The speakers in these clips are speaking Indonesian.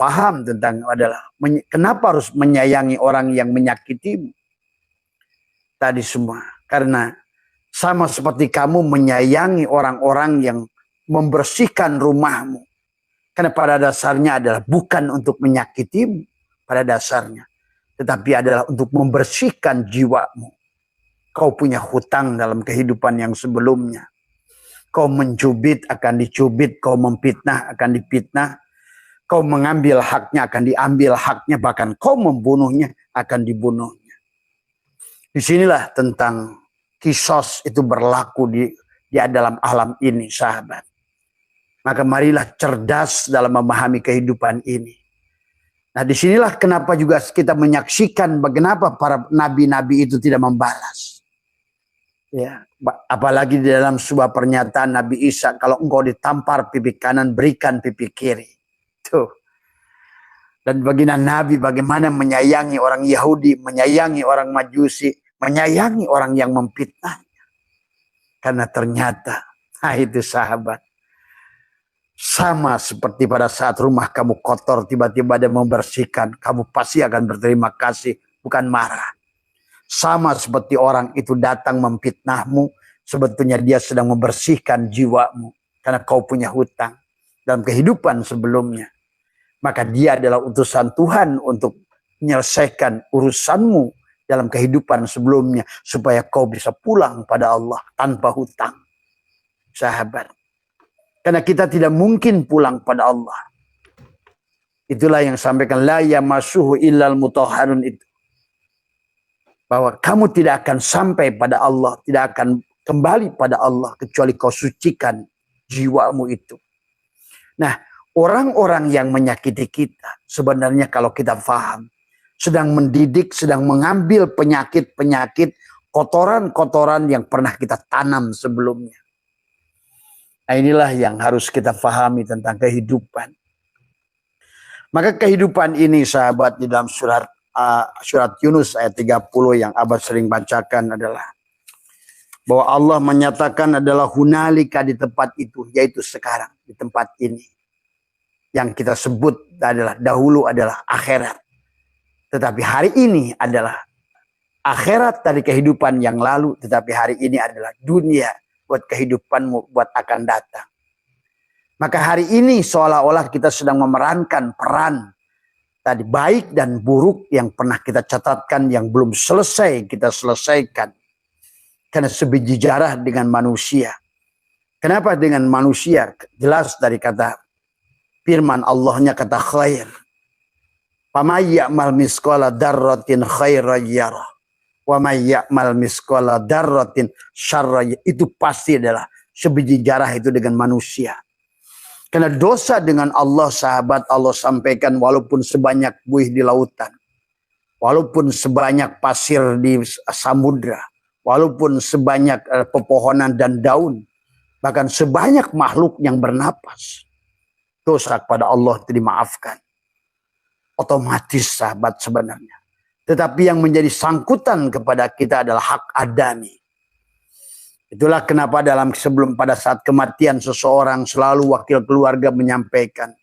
faham tentang adalah kenapa harus menyayangi orang yang menyakitimu. Tadi semua. Karena sama seperti kamu menyayangi orang-orang yang membersihkan rumahmu. Karena pada dasarnya adalah bukan untuk menyakitimu pada dasarnya. Tetapi adalah untuk membersihkan jiwamu. Kau punya hutang dalam kehidupan yang sebelumnya. Kau mencubit akan dicubit. Kau memfitnah akan difitnah. Kau mengambil haknya akan diambil haknya. Bahkan kau membunuhnya akan dibunuhnya. Disinilah tentang kisos itu berlaku di dalam alam ini, sahabat. Maka marilah cerdas dalam memahami kehidupan ini. Nah, disinilah kenapa juga kita menyaksikan bagaimana para nabi-nabi itu tidak membalas. Ya, apalagi di dalam sebuah pernyataan Nabi Isa, kalau engkau ditampar pipi kanan, berikan pipi kiri. Tuh. Dan baginda Nabi bagaimana menyayangi orang Yahudi, menyayangi orang Majusi, menyayangi orang yang memfitnahnya. Karena ternyata, nah itu sahabat, sama seperti pada saat rumah kamu kotor, tiba-tiba ada membersihkan, kamu pasti akan berterima kasih, bukan marah. Sama seperti orang itu datang memfitnahmu, sebetulnya dia sedang membersihkan jiwamu. Karena kau punya hutang dalam kehidupan sebelumnya. Maka dia adalah utusan Tuhan untuk menyelesaikan urusanmu dalam kehidupan sebelumnya. Supaya kau bisa pulang pada Allah tanpa hutang. Sahabat. Karena kita tidak mungkin pulang pada Allah. Itulah yang sampaikan la yamassuhu illal mutahharun itu. Bahwa kamu tidak akan sampai pada Allah, tidak akan kembali pada Allah kecuali kau sucikan jiwamu itu. Nah, orang-orang yang menyakiti kita sebenarnya kalau kita paham sedang mendidik, sedang mengambil penyakit-penyakit, kotoran-kotoran yang pernah kita tanam sebelumnya. Nah, inilah yang harus kita pahami tentang kehidupan. Maka kehidupan ini sahabat di dalam surat Yunus ayat 30 yang abad sering bacakan adalah bahwa Allah menyatakan adalah hunalika di tempat itu, yaitu sekarang di tempat ini. Yang kita sebut adalah dahulu adalah akhirat. Tetapi hari ini adalah akhirat dari kehidupan yang lalu, tetapi hari ini adalah dunia buat kehidupanmu, buat akan datang. Maka hari ini seolah-olah kita sedang memerankan peran tadi baik dan buruk yang pernah kita catatkan yang belum selesai kita selesaikan. Karena sebijarah dengan manusia. Kenapa dengan manusia? Jelas dari kata firman Allahnya kata khair. Famay ya'mal misqala darratin khairan yarah. Wa may ya'mal misqala darratin syarran yarah. Itu pasti adalah sebijarah itu dengan manusia. Karena dosa dengan Allah sahabat Allah sampaikan walaupun sebanyak buih di lautan. Walaupun sebanyak pasir di samudra. Walaupun sebanyak pepohonan dan daun. Bahkan sebanyak makhluk yang bernapas. Dosa kepada Allah itu dimaafkan. Otomatis sahabat sebenarnya. Tetapi yang menjadi sangkutan kepada kita adalah hak adami. Itulah kenapa sebelum pada saat kematian seseorang selalu wakil keluarga menyampaikan.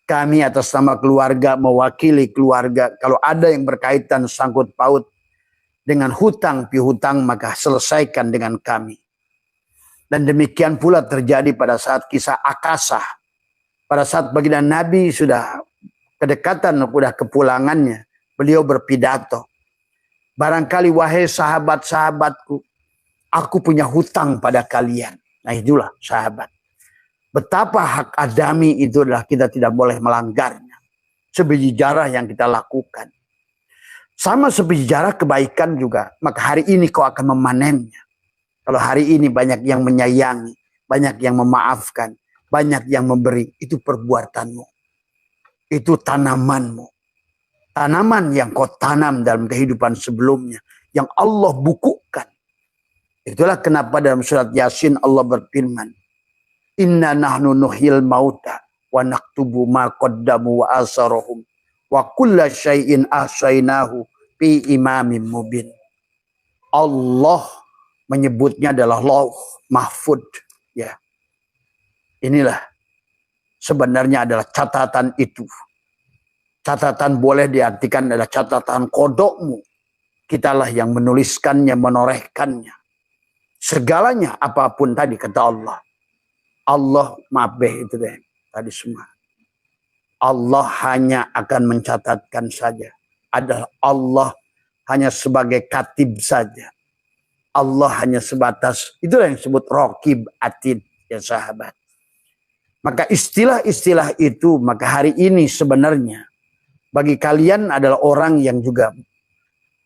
Kami atas nama keluarga mewakili keluarga. Kalau ada yang berkaitan sangkut paut dengan hutang pihutang maka selesaikan dengan kami. Dan demikian pula terjadi pada saat kisah Akasah. Pada saat baginda Nabi sudah kedekatan, sudah kepulangannya. Beliau berpidato. Barangkali wahai sahabat-sahabatku. Aku punya hutang pada kalian. Nah itulah sahabat. Betapa hak adami itu adalah kita tidak boleh melanggarnya. Sebijarah yang kita lakukan. Sama sebijarah kebaikan juga. Maka hari ini kau akan memanennya. Kalau hari ini banyak yang menyayangi. Banyak yang memaafkan. Banyak yang memberi. Itu perbuatanmu. Itu tanamanmu. Tanaman yang kau tanam dalam kehidupan sebelumnya. Yang Allah bukukan. Itulah kenapa dalam surat Yasin Allah berfirman. Inna nahnu nuhyil mauta wa naktubu ma qaddamu wa asarahum wa kulla syai'in ahsainahu fi imamin mubin. Allah menyebutnya adalah lauh mahfud. Ya. Inilah sebenarnya adalah catatan itu. Catatan boleh diartikan adalah catatan kodokmu. Kitalah yang menuliskannya, menorehkannya. Segalanya apapun tadi kata Allah. Allah mabeh itu deh tadi semua. Allah hanya akan mencatatkan saja. Adalah Allah hanya sebagai katib saja. Allah hanya sebatas, itulah yang disebut raqib atid ya sahabat. Maka istilah-istilah itu, maka hari ini sebenarnya bagi kalian adalah orang yang juga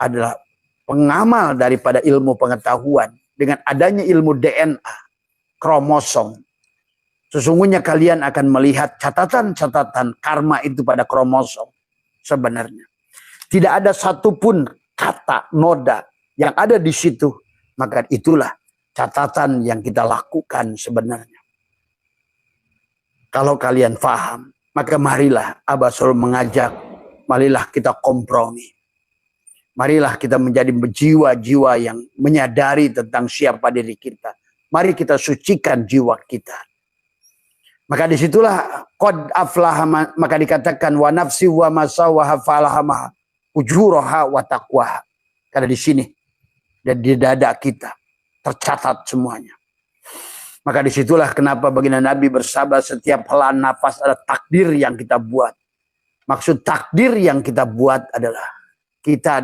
adalah pengamal daripada ilmu pengetahuan. Dengan adanya ilmu DNA, kromosom, sesungguhnya kalian akan melihat catatan-catatan karma itu pada kromosom sebenarnya. Tidak ada satupun kata, noda yang ada di situ. Maka itulah catatan yang kita lakukan sebenarnya. Kalau kalian paham, maka marilah Abah selalu mengajak, marilah kita kompromi. Marilah kita menjadi jiwa-jiwa yang menyadari tentang siapa diri kita. Mari kita sucikan jiwa kita. Maka disitulah qad aflaha, maka dikatakan wa nafsi wa masawaha falahama ujuraha wa taqwaha. Karena di sini dan di dada kita tercatat semuanya. Maka disitulah kenapa baginda Nabi bersabda setiap helaan nafas ada takdir yang kita buat. Maksud takdir yang kita buat adalah kita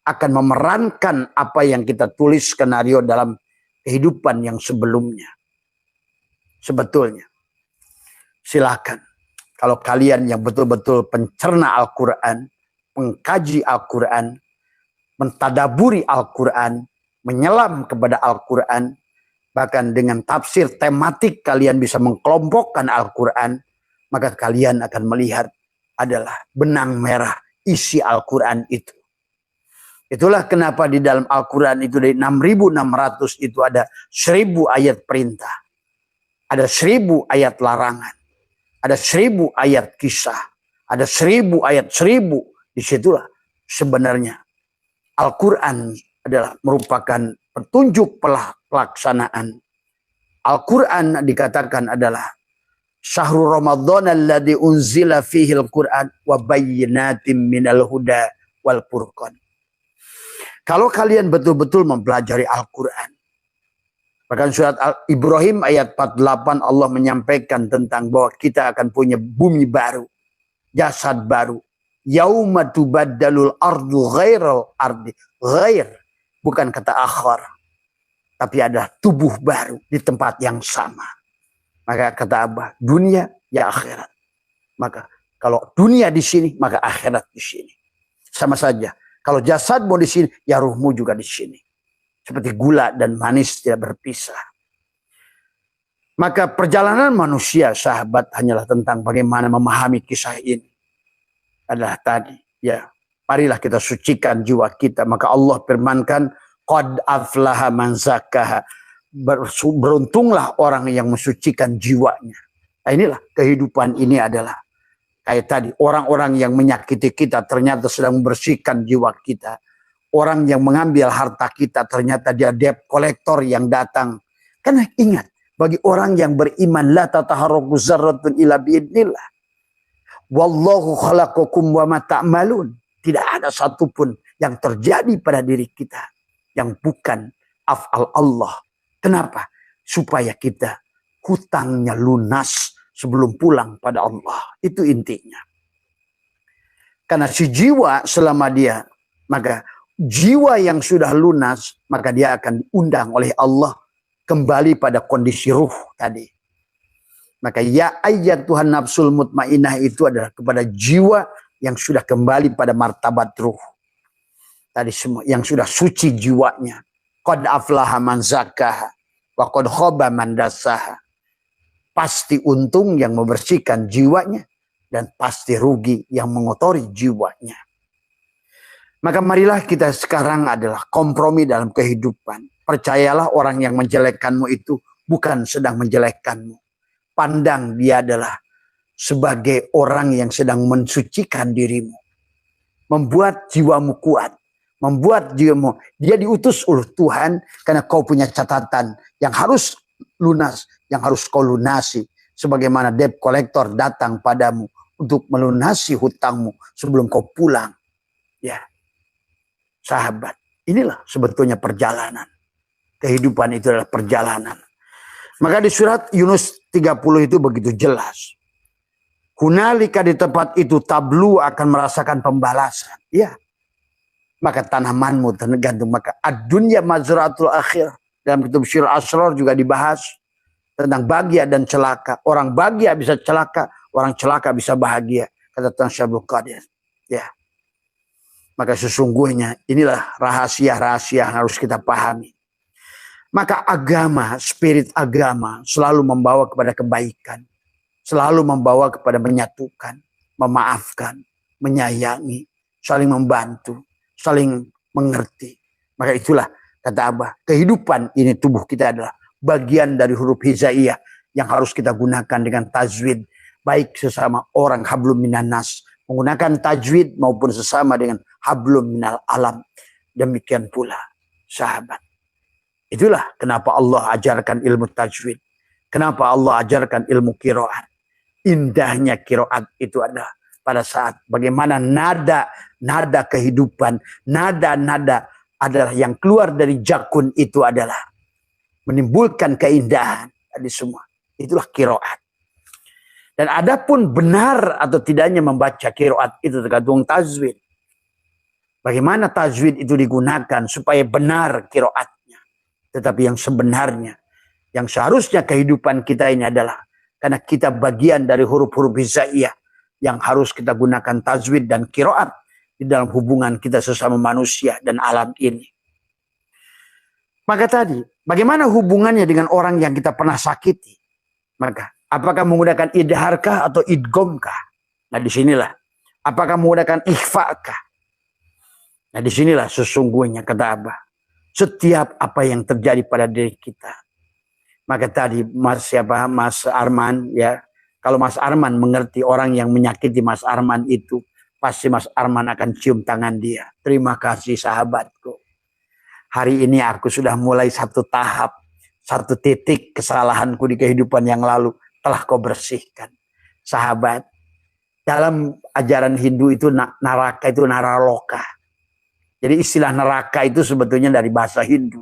akan memerankan apa yang kita tulis skenario dalam kehidupan yang sebelumnya. Sebetulnya. Silakan. Kalau kalian yang betul-betul pencerna Al-Quran, mengkaji Al-Quran, mentadaburi Al-Quran, menyelam kepada Al-Quran, bahkan dengan tafsir tematik kalian bisa mengkelompokkan Al-Quran, maka kalian akan melihat adalah benang merah isi Al-Quran itu. Itulah kenapa di dalam Al-Quran itu dari 6.600 itu ada 1.000 ayat perintah. Ada 1.000 ayat larangan. Ada 1.000 ayat kisah. Ada 1.000 ayat 1.000. Disitulah sebenarnya Al-Quran adalah merupakan petunjuk pelaksanaan. Al-Quran dikatakan adalah Syahrul Ramadan alladzi unzila fihi al-Quran wa bayyinatin minal huda wal furqan. Kalau kalian betul-betul mempelajari Al-Quran. Bahkan surat Ibrahim ayat 48 Allah menyampaikan tentang bahwa kita akan punya bumi baru. Jasad baru. Yauma tubaddalul ardu ghairal ardi. Ghair. Bukan kata akhar. Tapi ada tubuh baru di tempat yang sama. Maka kata Abah, dunia ya akhirat. Maka kalau dunia di sini, maka akhirat di sini. Sama saja. Kalau jasadmu di sini, ya ruhmu juga di sini. Seperti gula dan manis tidak berpisah. Maka perjalanan manusia, sahabat, hanyalah tentang bagaimana memahami kisah ini. Adalah tadi, ya, marilah kita sucikan jiwa kita. Maka Allah firmankan, qad aflaha man zakkaha. Beruntunglah orang yang mensucikan jiwanya. Nah, inilah kehidupan ini adalah kayak tadi, orang-orang yang menyakiti kita ternyata sedang membersihkan jiwa kita. Orang yang mengambil harta kita ternyata dia debt collector yang datang. Karena ingat, bagi orang yang beriman, la tataharraku zarratun ila biidnillah. Wallahu khalaqakum wa ma ta'malun. Tidak ada satupun yang terjadi pada diri kita yang bukan af'al Allah. Kenapa? Supaya kita hutangnya lunas sebelum pulang pada Allah. Itu intinya. Karena si jiwa selama dia, maka jiwa yang sudah lunas, maka dia akan diundang oleh Allah kembali pada kondisi ruh tadi. Maka ya ayyatuhan nafsul mutmainnah itu adalah kepada jiwa yang sudah kembali pada martabat ruh. Tadi semua yang sudah suci jiwanya. Qad aflaha man zakkaha wa qad khaba man dassaha. Pasti untung yang membersihkan jiwanya dan pasti rugi yang mengotori jiwanya. Maka marilah kita sekarang adalah kompromi dalam kehidupan. Percayalah orang yang menjelekkanmu itu bukan sedang menjelekkanmu. Pandang dia adalah sebagai orang yang sedang mensucikan dirimu. Membuat jiwamu kuat. Membuat jiwamu. Dia diutus oleh Tuhan karena kau punya catatan yang harus lunas. Yang harus kau lunasi. Sebagaimana debt collector datang padamu untuk melunasi hutangmu sebelum kau pulang. Ya, sahabat, inilah sebetulnya perjalanan. Kehidupan itu adalah perjalanan. Maka di surat Yunus 30 itu begitu jelas. Hunalika, di tempat itu tablu akan merasakan pembalasan. Ya. Maka tanamanmu tergantung. Maka ad-dunya mazra'atul akhir. Dalam kitab Syirul Asrar juga dibahas tentang bahagia dan celaka. Orang bahagia bisa celaka, orang celaka bisa bahagia. Kata Tuan Syabul Qadir. Ya. Maka sesungguhnya inilah rahasia-rahasia yang harus kita pahami. Maka agama, spirit agama selalu membawa kepada kebaikan. Selalu membawa kepada menyatukan, memaafkan, menyayangi, saling membantu, saling mengerti. Maka itulah kata Abah, kehidupan ini tubuh kita adalah bagian dari huruf hijaiyah yang harus kita gunakan dengan tajwid. Baik sesama orang hablum minan nas, menggunakan tajwid maupun sesama dengan hablum minal alam. Demikian pula sahabat. Itulah kenapa Allah ajarkan ilmu tajwid. Kenapa Allah ajarkan ilmu qiraat. Indahnya qiraat itu adalah pada saat bagaimana nada kehidupan, nada adalah yang keluar dari jakun itu adalah menimbulkan keindahan tadi semua. Itulah qiraat. Dan adapun benar atau tidaknya membaca qiraat itu tergantung tajwid. Bagaimana tajwid itu digunakan supaya benar qiraatnya. Tetapi yang sebenarnya, yang seharusnya kehidupan kita ini adalah karena kita bagian dari huruf-huruf hijaiyah yang harus kita gunakan tajwid dan qiraat di dalam hubungan kita sesama manusia dan alam ini. Maka tadi, bagaimana hubungannya dengan orang yang kita pernah sakiti? Maka, apakah menggunakan idharkah atau idgomkah? Nah disinilah. Apakah menggunakan ikhfa'kah? Nah disinilah sesungguhnya kata Abah. Setiap apa yang terjadi pada diri kita. Maka tadi Mas Arman ya, kalau Mas Arman mengerti orang yang menyakiti Mas Arman itu, pasti Mas Arman akan cium tangan dia. Terima kasih sahabatku. Hari ini aku sudah mulai satu tahap, satu titik kesalahanku di kehidupan yang lalu telah kau bersihkan. Sahabat, dalam ajaran Hindu itu neraka itu naraloka. Jadi istilah neraka itu sebetulnya dari bahasa Hindu.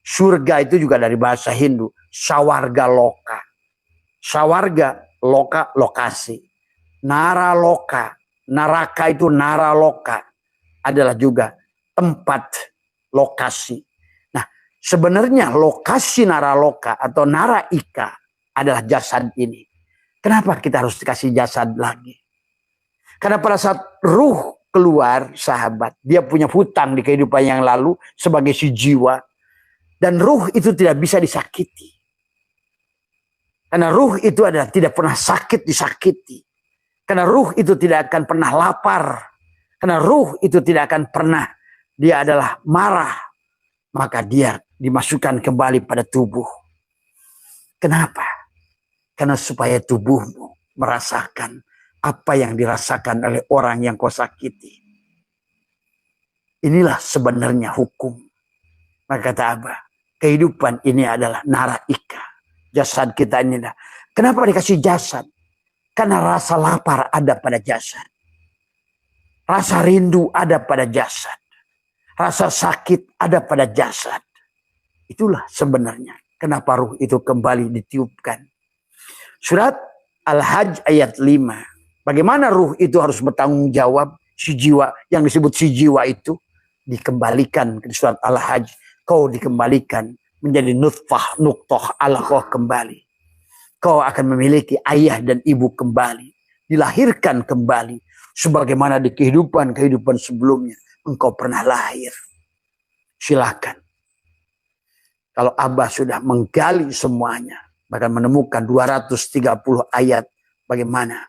Surga itu juga dari bahasa Hindu. Sawarga loka. Sawarga loka lokasi. Naraloka. Naraka itu naraloka. Adalah juga tempat lokasi. Nah sebenarnya lokasi naraloka atau naraika adalah jasad ini. Kenapa kita harus dikasih jasad lagi? Karena pada saat ruh keluar sahabat. Dia punya hutang di kehidupan yang lalu sebagai si jiwa. Dan ruh itu tidak bisa disakiti. Karena ruh itu adalah tidak pernah sakit disakiti. Karena ruh itu tidak akan pernah lapar. Karena ruh itu tidak akan pernah dia adalah marah. Maka dia dimasukkan kembali pada tubuh. Kenapa? Karena supaya tubuhmu merasakan apa yang dirasakan oleh orang yang kau sakiti. Inilah sebenarnya hukum. Maka kata Abah, kehidupan ini adalah naraika. Jasad kita ini adalah. Kenapa dikasih jasad? Karena rasa lapar ada pada jasad. Rasa rindu ada pada jasad. Rasa sakit ada pada jasad. Itulah sebenarnya kenapa ruh itu kembali ditiupkan. Surat Al-Hajj ayat 5. Bagaimana ruh itu harus bertanggung jawab. Si jiwa yang disebut si jiwa itu dikembalikan ke surat Al-Hajj. Kau dikembalikan menjadi nutfah, nuqtah, alaqah kembali. Kau akan memiliki ayah dan ibu kembali. Dilahirkan kembali. Sebagaimana di kehidupan sebelumnya. Engkau pernah lahir. Silakan. Kalau Abah sudah menggali semuanya. Bahkan menemukan 230 ayat. Bagaimana?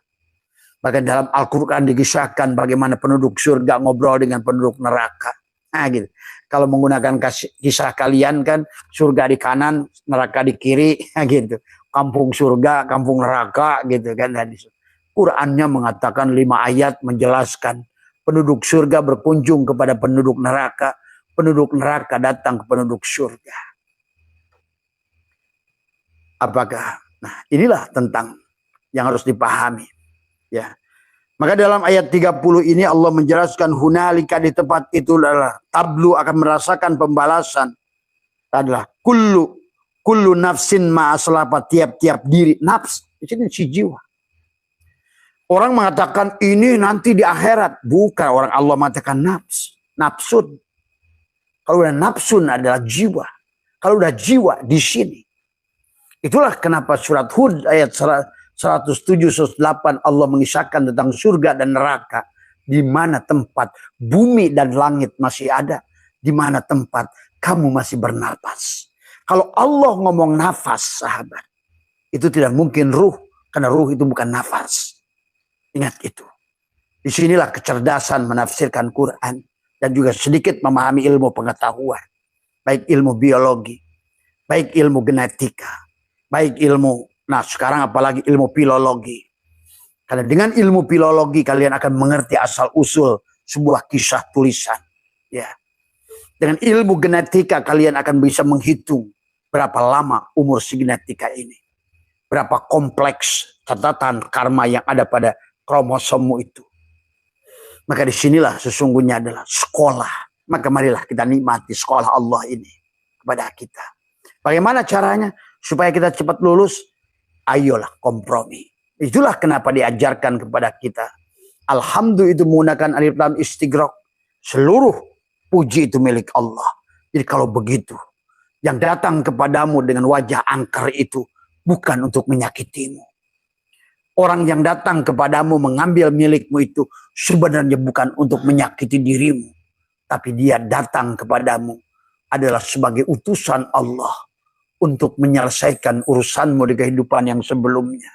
Bahkan dalam Al-Quran dikisahkan bagaimana penduduk surga ngobrol dengan penduduk neraka. Nah gitu. Kalau menggunakan kisah kalian kan surga di kanan, neraka di kiri, gitu. Kampung surga, kampung neraka, gitu kan. Qurannya mengatakan 5 ayat menjelaskan penduduk surga berkunjung kepada penduduk neraka datang ke penduduk surga. Apakah? Nah inilah tentang yang harus dipahami. Ya. Maka dalam ayat 30 ini Allah menjelaskan hunalika, di tempat itu adalah tablu, akan merasakan pembalasan. Adalah kullu nafsin ma'aslapa, tiap-tiap diri. Nafs, di sini si jiwa. Orang mengatakan ini nanti di akhirat. Bukan, orang Allah mengatakan nafs. Nafsun. Kalau udah nafsun adalah jiwa. Kalau udah jiwa di sini. Itulah kenapa surat Hud ayat 107-108 Allah mengisahkan tentang surga dan neraka. Di mana tempat bumi dan langit masih ada. Di mana tempat kamu masih bernapas. Kalau Allah ngomong nafas, sahabat, itu tidak mungkin ruh. Karena ruh itu bukan nafas. Ingat itu. Disinilah kecerdasan menafsirkan Quran. Dan juga sedikit memahami ilmu pengetahuan. Baik ilmu biologi. Baik ilmu genetika. Baik ilmu, nah sekarang apalagi ilmu filologi. Karena dengan ilmu filologi kalian akan mengerti asal-usul sebuah kisah tulisan. Ya. Dengan ilmu genetika kalian akan bisa menghitung berapa lama umur si genetika ini. Berapa kompleks catatan karma yang ada pada kromosommu itu. Maka disinilah sesungguhnya adalah sekolah. Maka marilah kita nikmati sekolah Allah ini kepada kita. Bagaimana caranya? Supaya kita cepat lulus, ayolah kompromi. Itulah kenapa diajarkan kepada kita. Alhamdulillah itu menggunakan alif lam istighraq. Seluruh puji itu milik Allah. Jadi kalau begitu, yang datang kepadamu dengan wajah angker itu bukan untuk menyakitimu. Orang yang datang kepadamu mengambil milikmu itu sebenarnya bukan untuk menyakiti dirimu. Tapi dia datang kepadamu adalah sebagai utusan Allah. Untuk menyelesaikan urusanmu di kehidupan yang sebelumnya.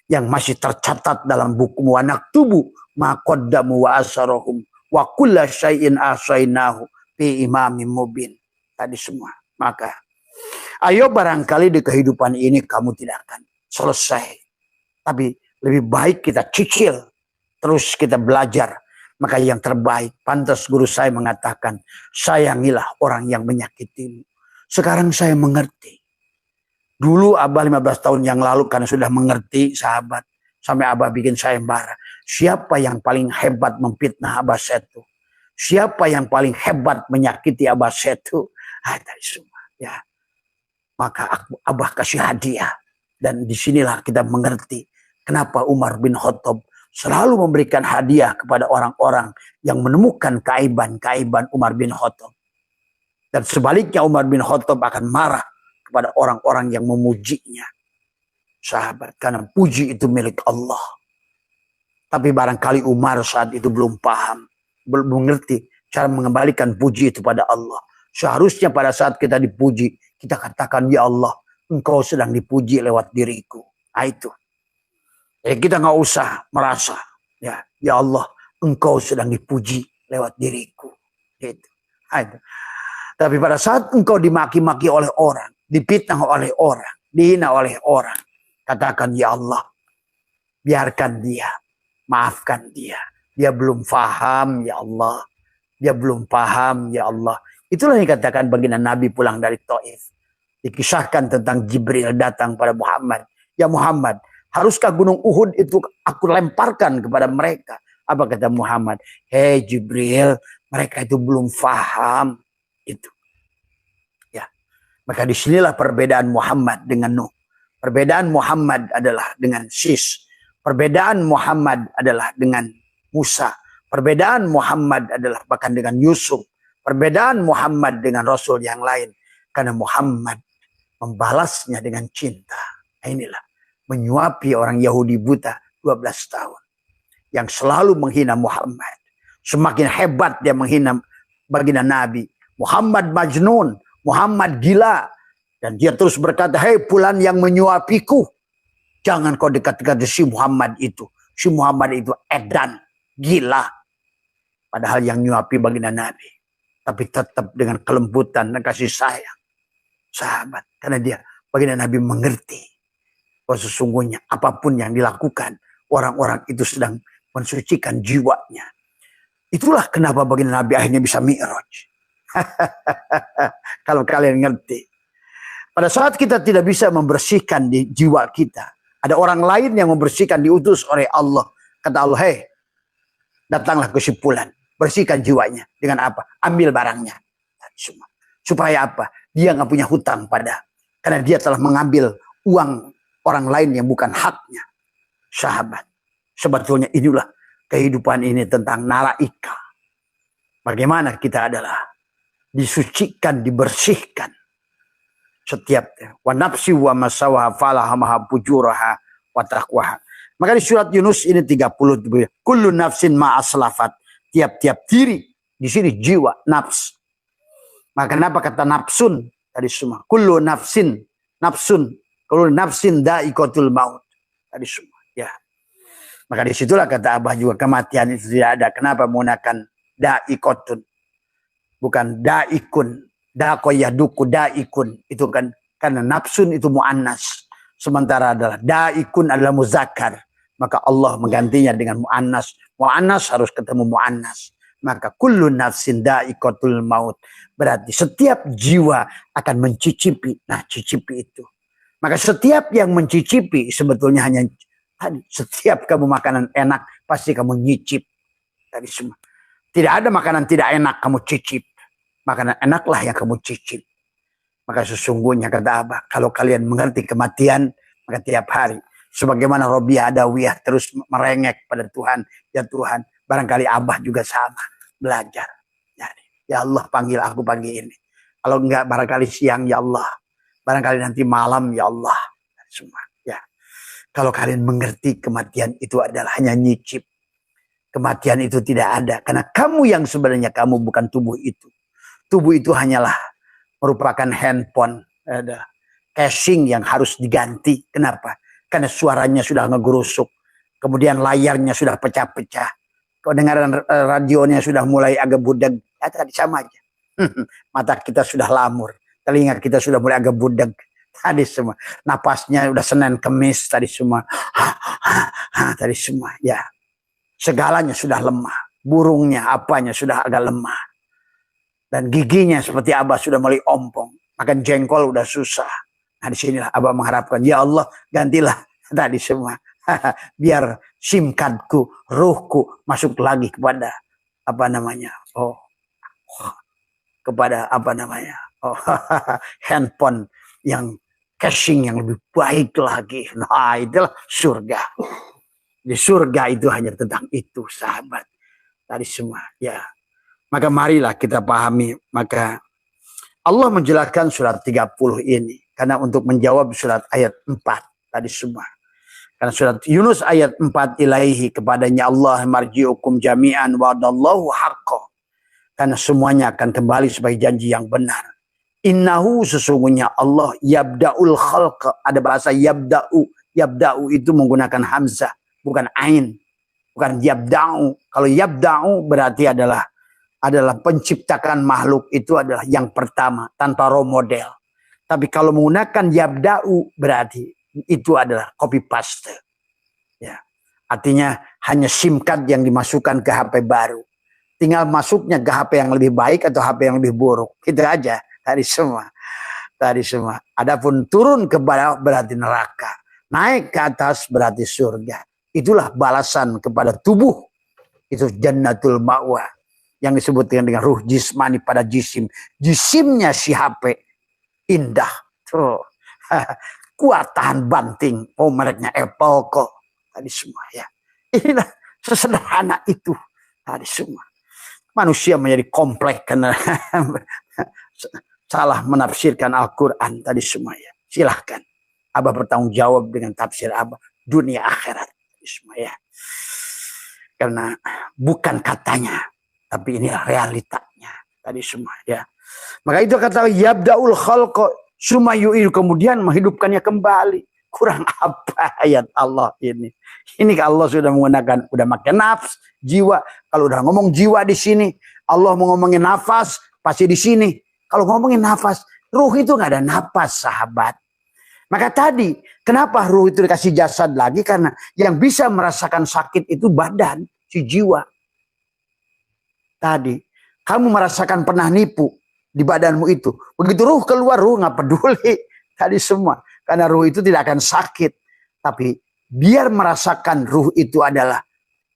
Yang masih tercatat dalam buku wa naktubu ma qaddamu wa asarahum wa kulla syai'in ahsainahu fi imamin mubin. Tadi semua. Maka ayo barangkali di kehidupan ini kamu tidak akan selesai. Tapi lebih baik kita cicil. Terus kita belajar. Maka yang terbaik, pantas guru saya mengatakan, sayangilah orang yang menyakitimu. Sekarang saya mengerti. Dulu Abah 15 tahun yang lalu karena sudah mengerti, sahabat. Sampai Abah bikin sayembara. Siapa yang paling hebat memfitnah Abah Setu? Siapa yang paling hebat menyakiti Abah Setu? Dari semua. Ya. Maka Abah kasih hadiah. Dan disinilah kita mengerti. Kenapa Umar bin Khattab selalu memberikan hadiah kepada orang-orang yang menemukan keaiban-keaiban Umar bin Khattab. Dan sebaliknya Umar bin Khattab akan marah kepada orang-orang yang memujinya. Sahabat, karena puji itu milik Allah. Tapi barangkali Umar saat itu belum paham. Belum mengerti cara mengembalikan puji itu pada Allah. Seharusnya pada saat kita dipuji, kita katakan, ya Allah, engkau sedang dipuji lewat diriku. Nah itu. Kita nggak usah merasa. Ya Allah, engkau sedang dipuji lewat diriku. Itu. Nah, itu. Tapi pada saat engkau dimaki-maki oleh orang, dipitnah oleh orang, dihina oleh orang, katakan, ya Allah, biarkan dia, maafkan dia. Dia belum paham, ya Allah. Dia belum paham, ya Allah. Itulah yang dikatakan baginda Nabi pulang dari Taif. Dikisahkan tentang Jibril datang pada Muhammad. Ya Muhammad, haruskah gunung Uhud itu aku lemparkan kepada mereka? Apa kata Muhammad? Hei Jibril, mereka itu belum paham. Itu. Ya. Maka disinilah perbedaan Muhammad dengan Nuh. Perbedaan Muhammad adalah dengan Sis. Perbedaan Muhammad adalah dengan Musa. Perbedaan Muhammad adalah bahkan dengan Yusuf. Perbedaan Muhammad dengan Rasul yang lain. Karena Muhammad membalasnya dengan cinta. Nah, inilah. Menyuapi orang Yahudi buta 12 tahun. Yang selalu menghina Muhammad. Semakin hebat dia menghina baginda Nabi. Muhammad majnun, Muhammad gila. Dan dia terus berkata, hei fulan yang menyuapiku. Jangan kau dekat-dekat si Muhammad itu. Si Muhammad itu edan, gila. Padahal yang nyuapi baginda Nabi. Tapi tetap dengan kelembutan dan kasih sayang. Sahabat, karena dia baginda Nabi mengerti. Bahwa sesungguhnya apapun yang dilakukan, orang-orang itu sedang mensucikan jiwanya. Itulah kenapa baginda Nabi akhirnya bisa mi'raj. Kalau kalian ngerti. Pada saat kita tidak bisa membersihkan di jiwa kita, Ada orang lain yang membersihkan, diutus oleh Allah. Kata Allah, hei, datanglah ke si fulan, bersihkan jiwanya. Dengan apa? Ambil barangnya. Supaya apa? Dia nggak punya hutang karena dia telah mengambil uang orang lain yang bukan haknya. Sahabat, sebetulnya inilah kehidupan ini tentang naraika. Bagaimana kita adalah disucikan, dibersihkan. Setiap wa nafsi wa masawaha falaha maha pujuraha wa taqwaha. Maka di surat Yunus ini 30, kullu nafsin ma aslafat. Tiap-tiap diri, di sini jiwa, nafs. Maka kenapa kata nafsun tadi semua? Kullu nafsin, kullu nafsin da'iqatul maut. Tadi semua. Ya. Maka disitulah kata Abah juga, kematian itu tidak ada. Kenapa menggunakan da'iqatun? Bukan da'ikun. Da'qoyaduku da'ikun. Itu kan karena nafsun itu mu'annas. Sementara adalah da'ikun adalah muzakkar. Maka Allah menggantinya dengan mu'annas. Mu'annas harus ketemu mu'annas. Maka kullu nafsin da'iqatul maut. Berarti setiap jiwa akan mencicipi. Nah, cicipi itu. Maka setiap yang mencicipi sebetulnya hanya tadi. Setiap kamu makanan enak, pasti kamu nyicip. Tadi semua. Tidak ada makanan tidak enak kamu cicip. Makanan enaklah yang kamu cicip. Maka sesungguhnya kata Abah, kalau kalian mengerti kematian, maka tiap hari. Sebagaimana Robiah Adawiyah terus merengek pada Tuhan. Ya Tuhan, barangkali Abah juga sama. Belajar. Ya Allah, panggil aku pagi ini. Kalau enggak, barangkali siang, ya Allah. Barangkali nanti malam, ya Allah. Semua. Ya. Kalau kalian mengerti kematian itu adalah hanya nyicip. Kematian itu tidak ada. Karena kamu yang sebenarnya kamu bukan tubuh itu. Tubuh itu hanyalah merupakan handphone. Ada casing yang harus diganti. Kenapa? Karena suaranya sudah ngegerusuk. Kemudian layarnya sudah pecah-pecah. Kedengaran radionya sudah mulai agak budak. Ya, tadi sama aja. Mata kita sudah lamur. Telinga kita sudah mulai agak budak. Tadi semua. Napasnya udah Senin Kemis. Tadi semua. Tadi semua. Ya. Segalanya sudah lemah. Burungnya, apanya sudah agak lemah. Dan giginya seperti Abah sudah mulai ompong. Makan jengkol udah susah. Nah disinilah Abah mengharapkan. Ya Allah, gantilah tadi semua. Biar SIM cardku, ruhku masuk lagi kepada apa namanya? Kepada apa namanya? Handphone yang casing yang lebih baik lagi. Nah, itulah surga. Di surga itu hanya tentang itu, sahabat. Tadi semua, ya. Maka marilah kita pahami. Maka Allah menjelaskan surat 30 ini. Karena untuk menjawab surat ayat 4 tadi semua. Karena surat Yunus ayat 4 ilaihi, kepadanya Allah marji'ukum jami'an wa'adallahu haqqa. Karena semuanya akan kembali sebagai janji yang benar. Innahu, sesungguhnya Allah yabda'ul khalqa. Ada bahasa yabda'u. Yabda'u itu menggunakan hamzah, bukan ain. Bukan yabda'u. Kalau yabda'u berarti adalah penciptakan makhluk itu adalah yang pertama tanpa role model. Tapi kalau menggunakan yabda'u berarti itu adalah copy paste. Ya. Artinya hanya SIM card yang dimasukkan ke HP baru. Tinggal masuknya ke HP yang lebih baik atau HP yang lebih buruk. Itu aja tadi semua. Tadi semua. Adapun turun ke bawah berarti neraka. Naik ke atas berarti surga. Itulah balasan kepada tubuh. Itu jannatul ma'wa. Yang disebut dengan ruh jismani pada jisim. Jisimnya si HP indah. Tuh. Kuat tahan banting. Oh, mereknya Apple kok. Tadi semua ya. Inilah sesederhana itu. Tadi semua. Manusia menjadi kompleks karena salah menafsirkan Al-Quran tadi semua ya. Silahkan. Abah bertanggung jawab dengan tafsir Abah. Dunia akhirat. Tadi semua ya. Karena bukan katanya. Tapi ini realitanya. Tadi semua ya. Maka itu kata yabda'ul khalqa sumayu'idu, kemudian menghidupkannya kembali. Kurang apa ayat Allah ini? Ini Allah sudah menggunakan, udah makan nafs, jiwa. Kalau udah ngomong jiwa di sini, Allah mau ngomongin nafas, pasti di sini. Kalau ngomongin nafas, ruh itu nggak ada nafas, sahabat. Maka tadi, kenapa ruh itu dikasih jasad lagi? Karena yang bisa merasakan sakit itu badan, si jiwa. Tadi, kamu merasakan pernah nipu di badanmu itu. Begitu ruh keluar, ruh nggak peduli. Tadi semua. Karena ruh itu tidak akan sakit. Tapi biar merasakan ruh itu adalah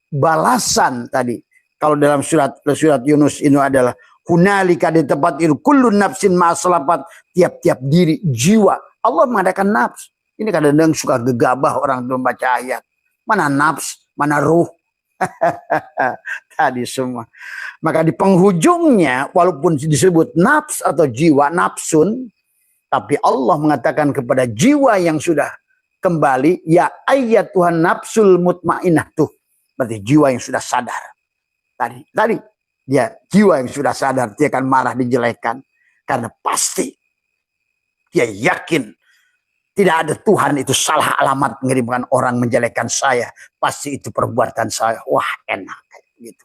balasan tadi. Kalau dalam surat Yunus ini adalah hunalika, di tempat itu kullu nafsin ma'aslapat, tiap-tiap diri, jiwa. Allah mengadakan nafs. Ini kadang-kadang suka gegabah orang membaca ayat. Mana nafs, mana ruh. Tadi semua. Maka di penghujungnya, walaupun disebut nafs atau jiwa, nafsun, tapi Allah mengatakan kepada jiwa yang sudah kembali, ya ayat Tuhan nafsul mutmainnah, tuh berarti jiwa yang sudah sadar. Tadi dia jiwa yang sudah sadar, dia akan marah dijelekan karena pasti dia yakin tidak ada Tuhan, itu salah alamat mengirimkan orang menjelekkan saya, pasti itu perbuatan saya. Wah, enak gitu.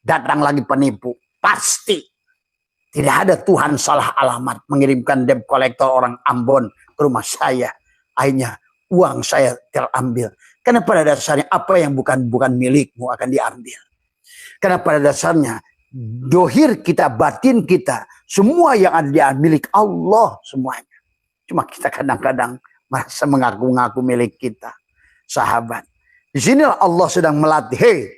Datang lagi penipu, pasti tidak ada Tuhan, salah alamat mengirimkan debt collector orang Ambon ke rumah saya. Akhirnya uang saya terambil. Karena pada dasarnya apa yang bukan milikmu akan diambil. Karena pada dasarnya dohir kita, batin kita, semua yang ada milik Allah semuanya. Cuma kita kadang-kadang merasa mengaku-ngaku milik kita. Sahabat, di sinilah Allah sedang melatih, hei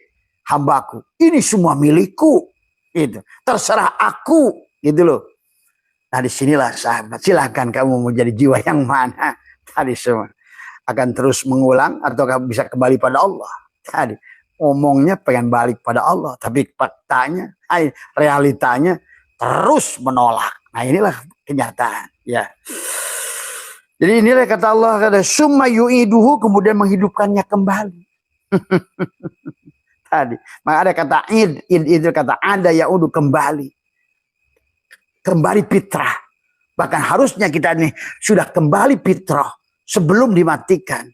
hambaku, ini semua milikku. Itu terserah aku, gitu loh. Nah disinilah sahabat, silahkan kamu mau jadi jiwa yang mana. Tadi semua akan terus mengulang atau bisa kembali pada Allah. Tadi omongnya pengen balik pada Allah, tapi faktanya, realitanya terus menolak. Nah inilah kenyataan, ya. Jadi inilah kata Allah, kata summa yu'iduhu, kemudian menghidupkannya kembali. Tadi, maka ada kata id itu kata ada yaudu, kembali fitrah. Bahkan harusnya kita ini sudah kembali fitrah sebelum dimatikan.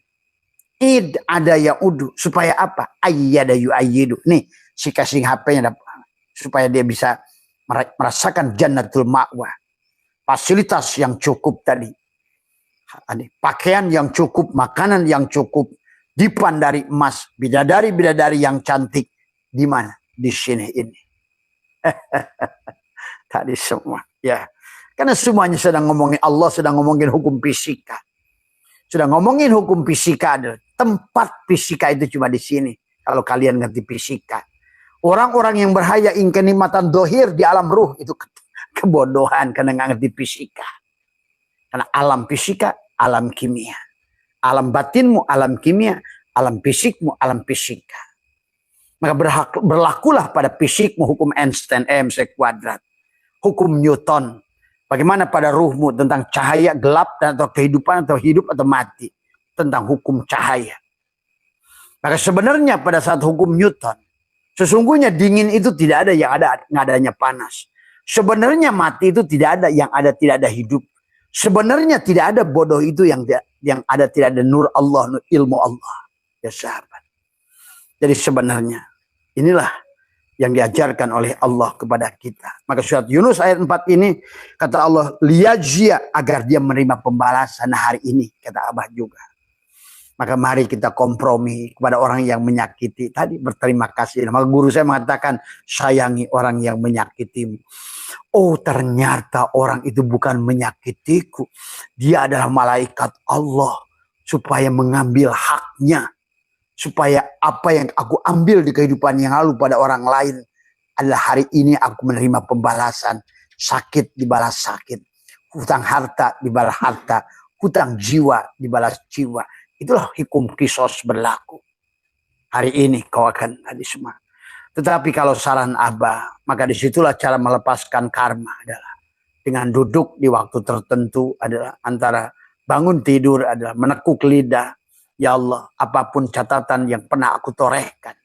Id ada yaudu, supaya apa? Ayyada yu'ayyidu. Nih, si kasih HP-nya supaya dia bisa merasakan jannatul ma'wa. Fasilitas yang cukup tadi. Pakaian yang cukup, makanan yang cukup, dipan dari emas, bidadari-bidadari yang cantik. Di mana? Di sini ini. Tadi semua, ya. Karena semuanya sedang ngomongin, Allah sedang ngomongin hukum fisika. Sudah ngomongin hukum fisika, adalah tempat fisika itu cuma di sini. Kalau kalian ngerti fisika. Orang-orang yang berhaya ingin kenikmatan dohir di alam ruh, itu kebodohan karena nggak ngerti fisika. Karena alam fisika, alam kimia. Alam batinmu, alam kimia. Alam fisikmu, alam fisika. Maka berlakulah pada fisikmu hukum Einstein, mc kuadrat. Hukum Newton. Bagaimana pada ruhmu tentang cahaya, gelap, atau kehidupan, atau hidup, atau mati. Tentang hukum cahaya. Maka sebenarnya pada saat hukum Newton, sesungguhnya dingin itu tidak ada, yang ada adanya panas. Sebenarnya mati itu tidak ada, yang ada tidak ada hidup. Sebenarnya tidak ada bodoh itu, yang ada tidak ada nur Allah, ilmu Allah. Ya sahabat. Jadi sebenarnya inilah yang diajarkan oleh Allah kepada kita. Maka surat Yunus ayat 4 ini kata Allah, liyajia, agar dia menerima pembalasan hari ini, kata Abah juga. Maka mari kita kompromi kepada orang yang menyakiti. Tadi berterima kasih. Maka guru saya mengatakan, sayangi orang yang menyakitimu. Oh ternyata orang itu bukan menyakitiku. Dia adalah malaikat Allah. Supaya mengambil haknya. Supaya apa yang aku ambil di kehidupan yang lalu pada orang lain adalah hari ini aku menerima pembalasan. Sakit dibalas sakit. Hutang harta dibalas harta. Hutang jiwa dibalas jiwa. Itulah hukum kisos berlaku. Hari ini kau akan tadi semua. Tetapi kalau saran Abah, maka disitulah cara melepaskan karma adalah dengan duduk di waktu tertentu, adalah antara bangun tidur adalah menekuk lidah. Ya Allah, apapun catatan yang pernah aku torehkan.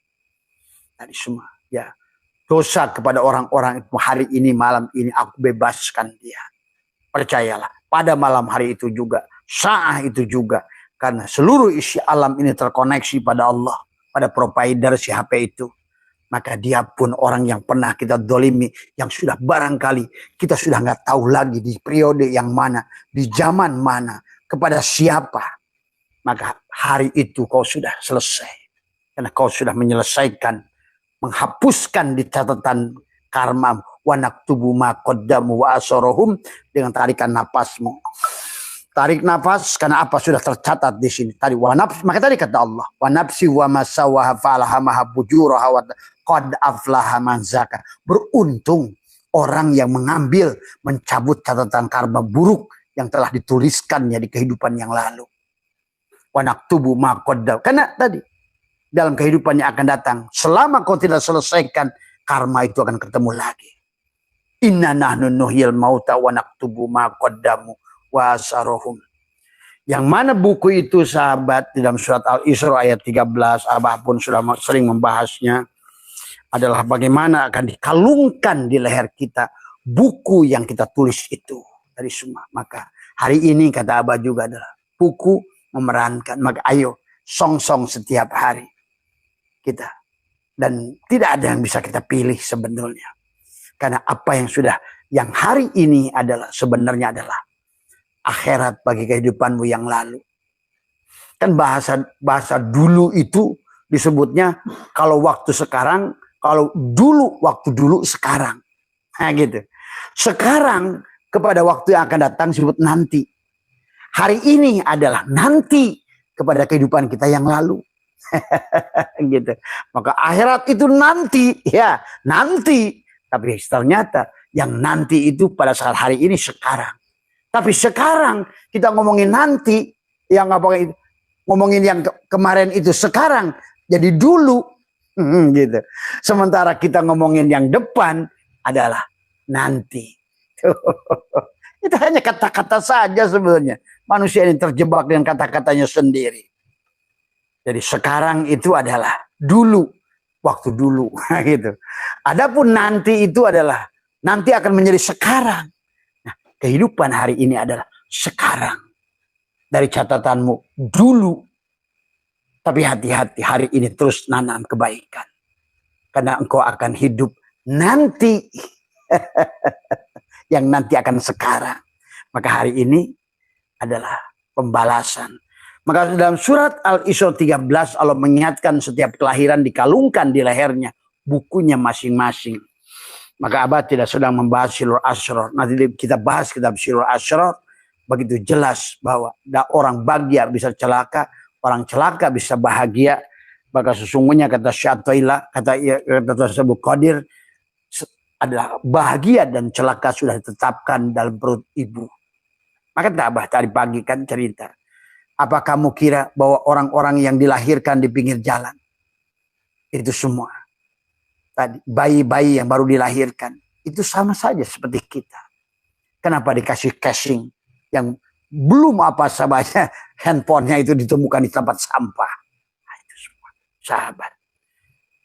Tadi semua, ya. Dosa kepada orang-orang itu hari ini, malam ini aku bebaskan dia. Percayalah, pada malam hari itu juga, saat itu juga. Karena seluruh isi alam ini terkoneksi pada Allah. Pada provider si HP itu. Maka dia pun orang yang pernah kita dolimi. Yang sudah barangkali kita sudah nggak tahu lagi di periode yang mana. Di zaman mana. Kepada siapa. Maka hari itu kau sudah selesai. Karena kau sudah menyelesaikan. Menghapuskan di catatan karma. Wa naktubu ma qaddamu wa asorohum. Dengan tarikan napasmu. Tarik nafas karena apa sudah tercatat di sini. Tadi wa nafsi, maka tadi kata Allah, wa nafsi wa masawaha fa'alhamaha bujuraha wa qad aflaha man zaka. Beruntung orang yang mengambil, mencabut catatan karma buruk yang telah dituliskannya di kehidupan yang lalu. Wa naktubu ma qaddam. Karena tadi dalam kehidupan yang akan datang, selama kau tidak selesaikan, karma itu akan ketemu lagi. Inna nahnu nuhyil mauta wa naktubu ma qaddamu wa asarohum. Yang mana buku itu sahabat di dalam surat Al-Isra ayat 13, Abah pun sudah sering membahasnya, adalah bagaimana akan dikalungkan di leher kita buku yang kita tulis itu dari semua. Maka hari ini kata Abah juga adalah buku memerankan. Maka ayo song-song setiap hari kita. Dan tidak ada yang bisa kita pilih sebenarnya. Karena apa yang sudah, yang hari ini adalah sebenarnya adalah akhirat bagi kehidupanmu yang lalu. Kan bahasa dulu itu disebutnya kalau waktu sekarang, kalau dulu waktu dulu sekarang. Nah gitu. Sekarang kepada waktu yang akan datang disebut nanti. Hari ini adalah nanti kepada kehidupan kita yang lalu. Gitu. Maka akhirat itu nanti, ya, nanti. Tapi ternyata yang nanti itu pada saat hari ini sekarang. Tapi sekarang kita ngomongin nanti, yang ngomongin yang kemarin itu sekarang jadi dulu, gitu. Sementara kita ngomongin yang depan adalah nanti. Itu hanya kata-kata saja sebenarnya. Manusia ini terjebak dengan kata-katanya sendiri. Jadi sekarang itu adalah dulu, waktu dulu, gitu. Adapun nanti itu adalah nanti akan menjadi sekarang. Kehidupan hari ini adalah sekarang. Dari catatanmu dulu. Tapi hati-hati hari ini terus nanam kebaikan. Karena engkau akan hidup nanti. Yang nanti akan sekarang. Maka hari ini adalah pembalasan. Maka dalam surat Al-Isra 13 Allah mengingatkan setiap kelahiran dikalungkan di lehernya. Bukunya masing-masing. Maka Abah tidak sedang membahas Silur Asrar. Nanti kita bahas kitab Silur Asrar. Begitu jelas bahwa orang bahagia bisa celaka. Orang celaka bisa bahagia. Maka sesungguhnya kata Syatailah, kata Syabul Qadir, adalah bahagia dan celaka sudah ditetapkan dalam perut ibu. Maka Abah tadi pagi kan cerita. Apa kamu kira bahwa orang-orang yang dilahirkan di pinggir jalan. Itu semua. Tadi bayi-bayi yang baru dilahirkan itu sama saja seperti kita. Kenapa dikasih casing yang belum apa sahabatnya handphonenya itu ditemukan di tempat sampah? Nah, itu semua sahabat.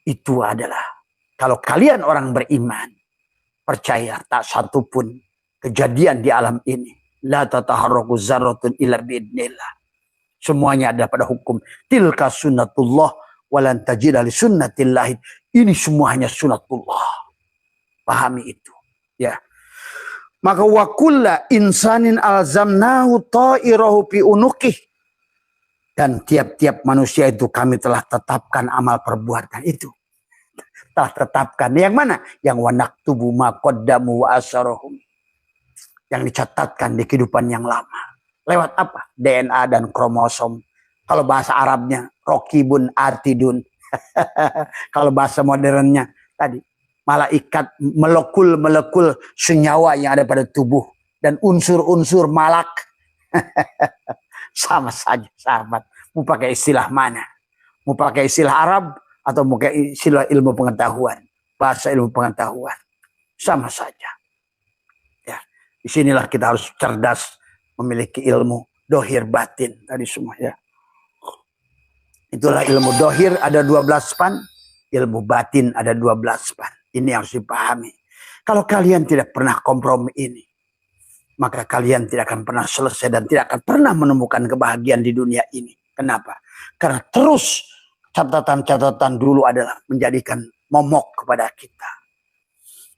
Itu adalah kalau kalian orang beriman percaya tak satu pun kejadian di alam ini la tataharraku zarratun illa biidnillah. Semuanya ada pada hukum tilka sunnatullah walan tajida li sunnatillahi. Ini semuanya sunatullah. Pahami itu. Ya. Maka wa kulla insanin alzamnahu ta'irahu fi unuqih. Dan tiap-tiap manusia itu kami telah tetapkan amal perbuatan itu. Telah tetapkan. Yang mana? Yang wa naktubu ma qaddamu wa asarahum. Yang dicatatkan di kehidupan yang lama. Lewat apa? DNA dan kromosom. Kalau bahasa Arabnya rokibun artidun. Kalau bahasa modernnya tadi malaikat melekul senyawa yang ada pada tubuh dan unsur-unsur malak. Sama saja sahabat. Mau pakai istilah mana? Mau pakai istilah Arab atau mau pakai istilah ilmu pengetahuan, bahasa ilmu pengetahuan, sama saja. Ya, disinilah kita harus cerdas, memiliki ilmu dohir batin tadi semua ya. Itulah ilmu dohir ada 12 span, ilmu batin ada 12 span. Ini harus dipahami. Kalau kalian tidak pernah kompromi ini, maka kalian tidak akan pernah selesai dan tidak akan pernah menemukan kebahagiaan di dunia ini. Kenapa? Karena terus catatan-catatan dulu adalah menjadikan momok kepada kita.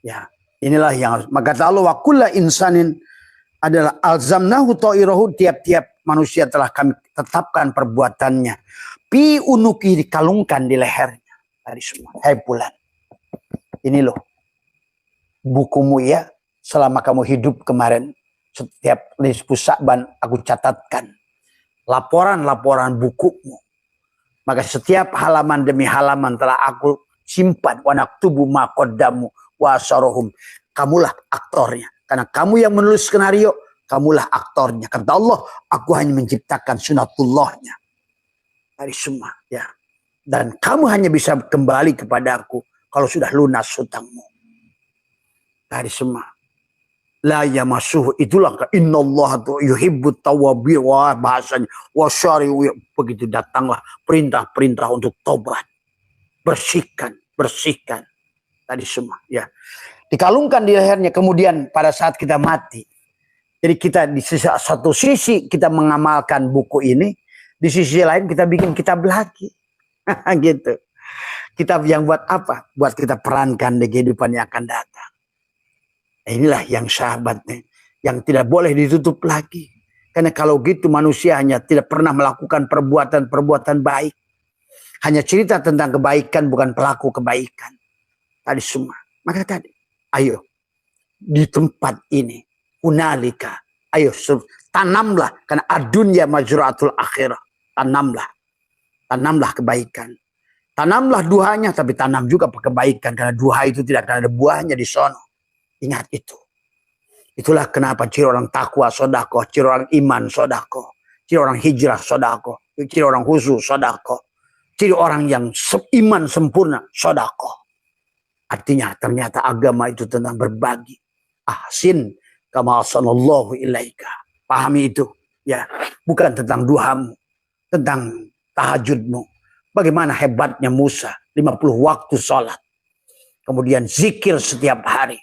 Ya, inilah yang harus. Maka kata Allah, wa kulla insanin adalah alzamnahu ta'irahu, tiap-tiap manusia telah kami tetapkan perbuatannya. Pi unuki, dikalungkan di lehernya. Dari semua. Hai bulan. Ini loh. Bukumu ya. Selama kamu hidup kemarin. Setiap nisfu Sya'ban aku catatkan laporan-laporan bukumu. Maka setiap halaman demi halaman telah aku simpan. Wa naktubu ma qaddamu wa asarohum. Kamulah aktornya. Karena kamu yang menulis skenario, kamulah aktornya. Kata Allah, aku hanya menciptakan sunatullahnya. Dari semua. Ya. Dan kamu hanya bisa kembali kepada aku kalau sudah lunas hutangmu. Dari semua. La yamassuhu, itulah innallaha yuhibbut tawwabin, wa bahasanya wasyari, begitu datanglah perintah-perintah untuk tobat. Bersihkan tadi semua ya. Dikalungkan di lehernya, kemudian pada saat kita mati. Jadi kita di satu sisi kita mengamalkan buku ini, di sisi lain kita bikin kitab lagi. Gitu. Kitab yang buat apa? Buat kita perankan di kehidupan yang akan datang. Inilah yang sahabatnya, yang tidak boleh ditutup lagi. Karena kalau gitu manusia hanya tidak pernah melakukan perbuatan-perbuatan baik. Hanya cerita tentang kebaikan, bukan pelaku kebaikan. Tadi semua. Maka tadi, ayo di tempat ini, hunalika, ayo tanamlah, karena adunya majru'atul akhirah. Tanamlah kebaikan. Tanamlah duhanya, tapi tanam juga kebaikan. Karena duha itu tidak akan ada buahnya di sono. Ingat itu. Itulah kenapa ciri orang takwa sodako, ciri orang iman sodako, ciri orang hijrah sodako, ciri orang khusyuk sodako, ciri orang yang iman sempurna sodako. Artinya ternyata agama itu tentang berbagi. Ahsin kama ahsanallahu ilaika. Pahami itu. Ya, bukan tentang duhamu, tentang tahajudmu. Bagaimana hebatnya Musa, 50 waktu sholat. Kemudian zikir setiap hari.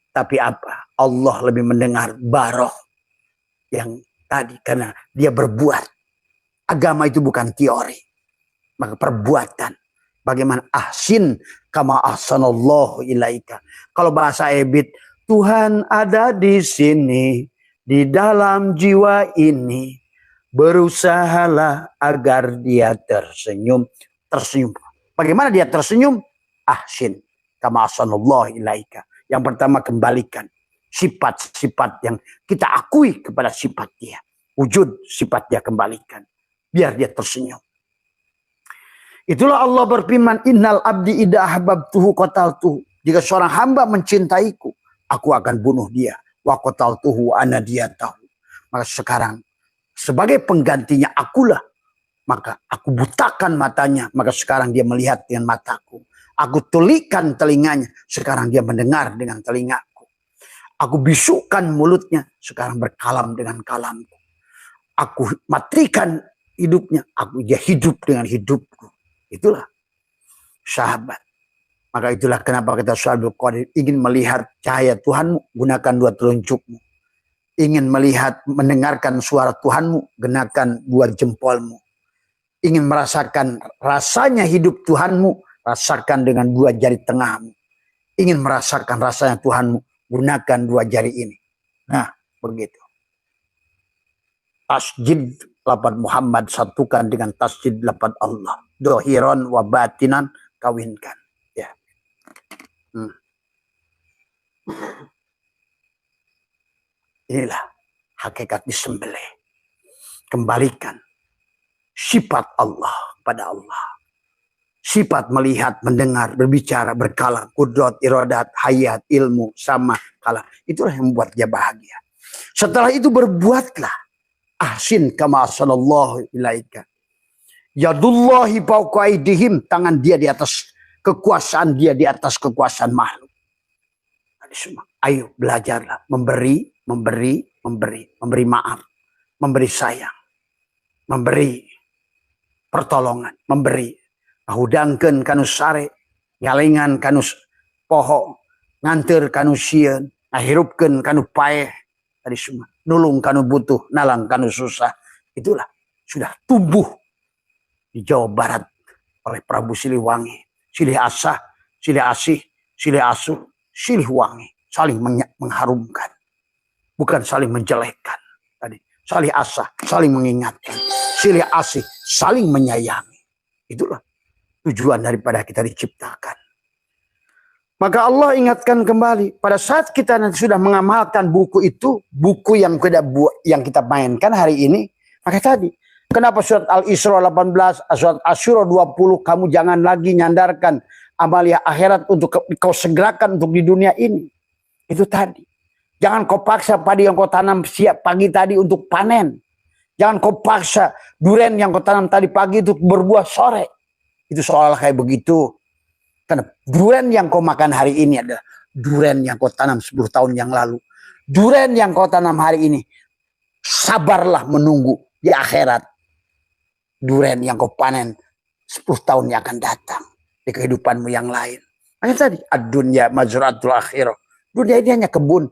Tapi apa? Allah lebih mendengar baroh yang tadi. Karena dia berbuat. Agama itu bukan teori. Maka perbuatan. Bagaimana ahsin kama ahsanallahu ilaika. Kalau bahasa Ebit, Tuhan ada di sini. Di dalam jiwa ini. Berusahalah agar dia tersenyum. Bagaimana dia tersenyum? Ahsin kama ahsanallahu ilaika. Yang pertama, kembalikan sifat-sifat yang kita akui kepada sifat dia. Wujud sifat dia kembalikan. Biar dia tersenyum. Itulah Allah berfirman, innal abdi idza ahbabtuhu qataltuhu. Jika seorang hamba mencintaiku, aku akan bunuh dia. Wa qataltuhu ana diyatahu. Maka sekarang, sebagai penggantinya akulah. Maka aku butakan matanya. Maka sekarang dia melihat dengan mataku. Aku tulikan telinganya, sekarang dia mendengar dengan telingaku. Aku bisukkan mulutnya, sekarang berkalam dengan kalamku. Aku matikan hidupnya, dia hidup dengan hidupku. Itulah sahabat. Maka itulah kenapa kita selalu ingin melihat cahaya Tuhanmu, gunakan dua telunjukmu. Ingin melihat, mendengarkan suara Tuhanmu, gunakan dua jempolmu. Ingin merasakan rasanya hidup Tuhanmu, rasakan dengan dua jari tengahmu. Ingin merasakan rasanya Tuhanmu, gunakan dua jari ini. Nah, begitu. Tasjid lafaz Muhammad satukan dengan tasjid lafaz Allah. Dohiron wa batinan kawinkan. Ya. Inilah hakikat disembelih. Kembalikan sifat Allah pada Allah. Sifat melihat, mendengar, berbicara, berkalam, kudrat, iradat, hayat, ilmu, sama, kalam. Itulah yang membuat dia bahagia. Setelah itu berbuatlah. Ahsin kama ahsanallahu ilaika. Yadullahi fawqa aydihim. Tangan dia di atas kekuasaan dia, di atas kekuasaan makhluk. Ayo belajarlah. Memberi maaf. Memberi sayang. Memberi pertolongan. Memberi. Hudangkeun kanu sare, ngalengan kanu poho, nganter kanu sieun, ngahirupkeun kanu paeh, tadi semua. Nulung kanu butuh, nalang kanu susah. Itulah sudah tumbuh di Jawa Barat oleh Prabu Siliwangi. Silih asah, silih asih, silih asuh, silih wangi. Saling mengharumkan. Bukan saling menjelekkan. Tadi saling asah, saling mengingatkan. Silih asih, saling menyayangi. Itulah tujuan daripada kita diciptakan. Maka Allah ingatkan kembali, pada saat kita nanti sudah mengamalkan buku itu, buku yang kita mainkan hari ini, maka tadi, kenapa surat Al-Isra 18, surat Asyura 20, kamu jangan lagi nyandarkan amalia akhirat untuk kau segerakan untuk di dunia ini. Itu tadi. Jangan kau paksa padi yang kau tanam siap pagi tadi untuk panen. Jangan kau paksa durian yang kau tanam tadi pagi untuk berbuah sore. Itu seolah kayak begitu. Karena durian yang kau makan hari ini adalah durian yang kau tanam 10 tahun yang lalu. Durian yang kau tanam hari ini, sabarlah menunggu di akhirat. Durian yang kau panen 10 tahun yang akan datang di kehidupanmu yang lain. Hanya tadi, ad-dunya mazratul akhirah. Dunia ini hanya kebun.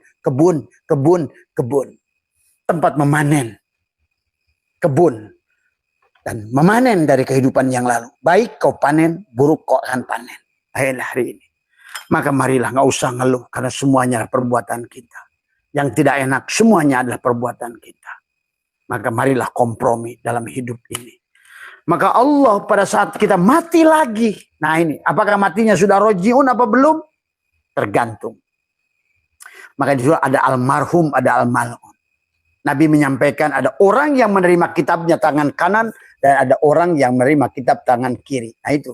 Tempat memanen. Kebun. Dan memanen dari kehidupan yang lalu. Baik kau panen, buruk kau akan panen. Hari ini. Maka marilah nggak usah ngeluh. Karena semuanya adalah perbuatan kita. Yang tidak enak semuanya adalah perbuatan kita. Maka marilah kompromi dalam hidup ini. Maka Allah pada saat kita mati lagi. Nah ini. Apakah matinya sudah rojiun apa belum? Tergantung. Maka di situ ada almarhum, ada almal'un. Nabi menyampaikan ada orang yang menerima kitabnya tangan kanan. Dan ada orang yang menerima kitab tangan kiri. Nah itu.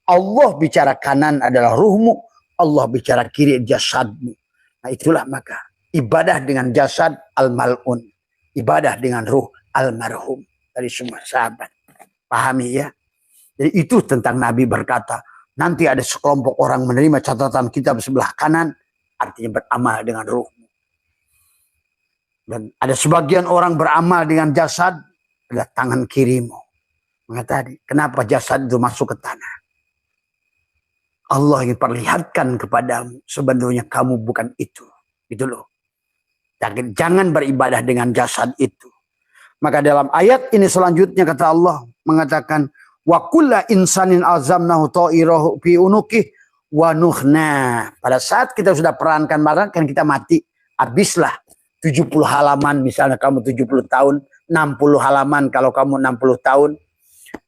Allah bicara kanan adalah ruhmu, Allah bicara kiri jasadmu. Nah itulah maka ibadah dengan jasad al-mal'un, ibadah dengan ruh al-marhum dari semua sahabat. Pahami ya? Jadi itu tentang Nabi berkata, nanti ada sekelompok orang menerima catatan kitab sebelah kanan, artinya beramal dengan ruhmu. Dan ada sebagian orang beramal dengan jasad, adalah tangan kirimu. Maka tadi, kenapa jasad itu masuk ke tanah? Allah ingin perlihatkan kepadamu sebenarnya kamu bukan itu. Itu loh. Jangan beribadah dengan jasad itu. Maka dalam ayat ini selanjutnya kata Allah mengatakan wa kulla insanin azamnahu ta'irahu fi unuqih wa nukhna. Pada saat kita sudah perankan kan kita mati, habislah 70 halaman misalnya kamu 70 tahun, 60 halaman kalau kamu 60 tahun,